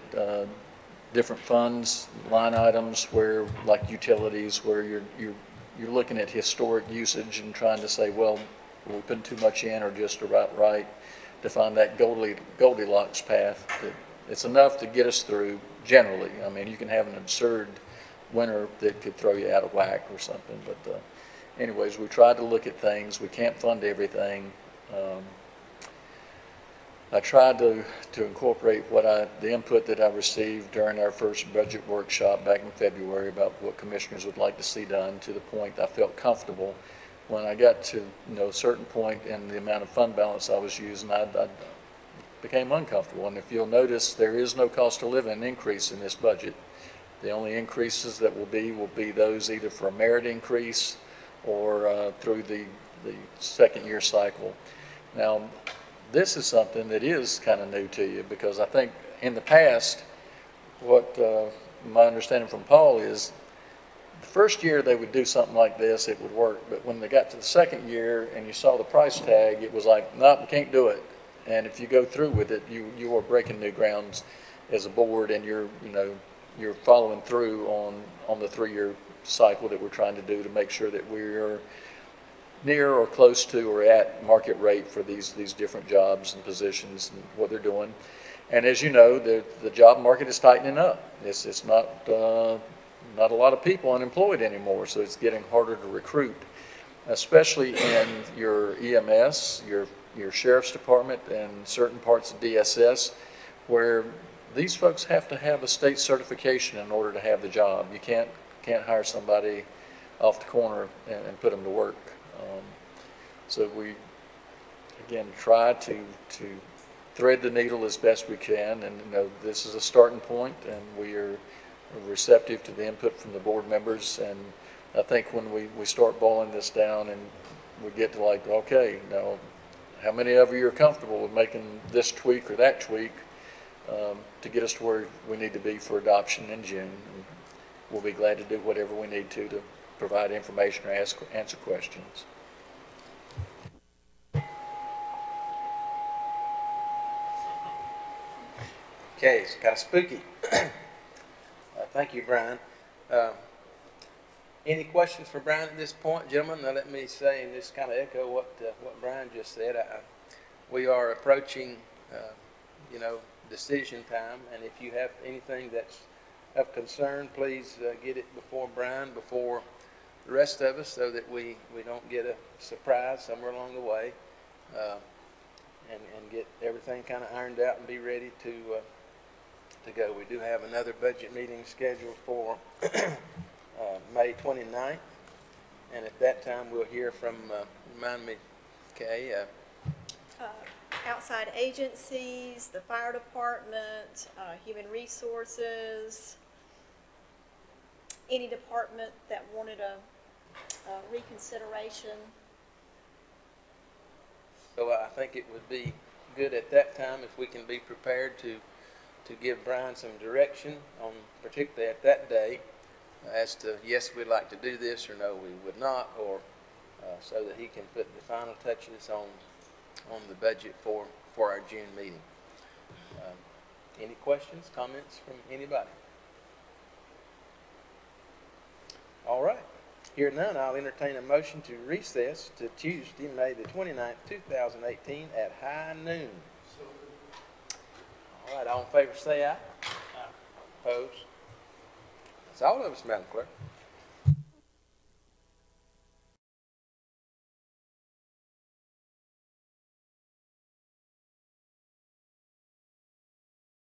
different funds, line items where, like utilities, where you're looking at historic usage and trying to say, well, are we putting too much in or just about right to find that Goldilocks path. It's enough to get us through generally. I mean, you can have an absurd winter that could throw you out of whack or something. But anyways, we tried to look at things. We can't fund everything. I tried to incorporate the input that I received during our first budget workshop back in February about what commissioners would like to see done, to the point I felt comfortable. When I got to a certain point in the amount of fund balance I was using, I became uncomfortable. And if you'll notice, there is no cost of living increase in this budget. The only increases that will be those either for a merit increase or through the second year cycle. Now, this is something that is kind of new to you, because I think in the past, what my understanding from Paul is, the first year they would do something like this, it would work. But when they got to the second year and you saw the price tag, it was like, nope, we can't do it. And if you go through with it, you are breaking new grounds as a board, and you're following through on the 3-year cycle that we're trying to do to make sure that we're near or close to or at market rate for these different jobs and positions and what they're doing. And as you know, the job market is tightening up. It's not a lot of people unemployed anymore, so it's getting harder to recruit, especially in your EMS, your sheriff's department, and certain parts of DSS, where these folks have to have a state certification in order to have the job. You can't hire somebody off the corner and put them to work. So we, again, try to thread the needle as best we can, and this is a starting point, and we are receptive to the input from the board members. And I think when we start boiling this down and we get to like, okay, now how many of you are comfortable with making this tweak or that tweak to get us to where we need to be for adoption in June? And we'll be glad to do whatever we need to provide information or answer questions. Okay, it's kind of spooky. Thank you, Brian. Any questions for Brian at this point, gentlemen? Now let me say, and just kind of echo what Brian just said. We are approaching, decision time, and if you have anything that's of concern, please get it before Brian, before the rest of us, so that we don't get a surprise somewhere along the way, and get everything kind of ironed out and be ready to go. We do have another budget meeting scheduled for May 29th, and at that time we'll hear from, remind me, Kay. Outside agencies, the fire department, human resources, any department that wanted a reconsideration. So I think it would be good at that time if we can be prepared to give Brian some direction on, particularly at that day, as to, yes, we'd like to do this, or no, we would not, or so that he can put the final touches on the budget for our June meeting. Any questions, comments from anybody? All right. Here none, I'll entertain a motion to recess to Tuesday, May the 29th, 2018 at high noon. All right, all in favor say aye. Opposed? That's all of us, Madam Clerk.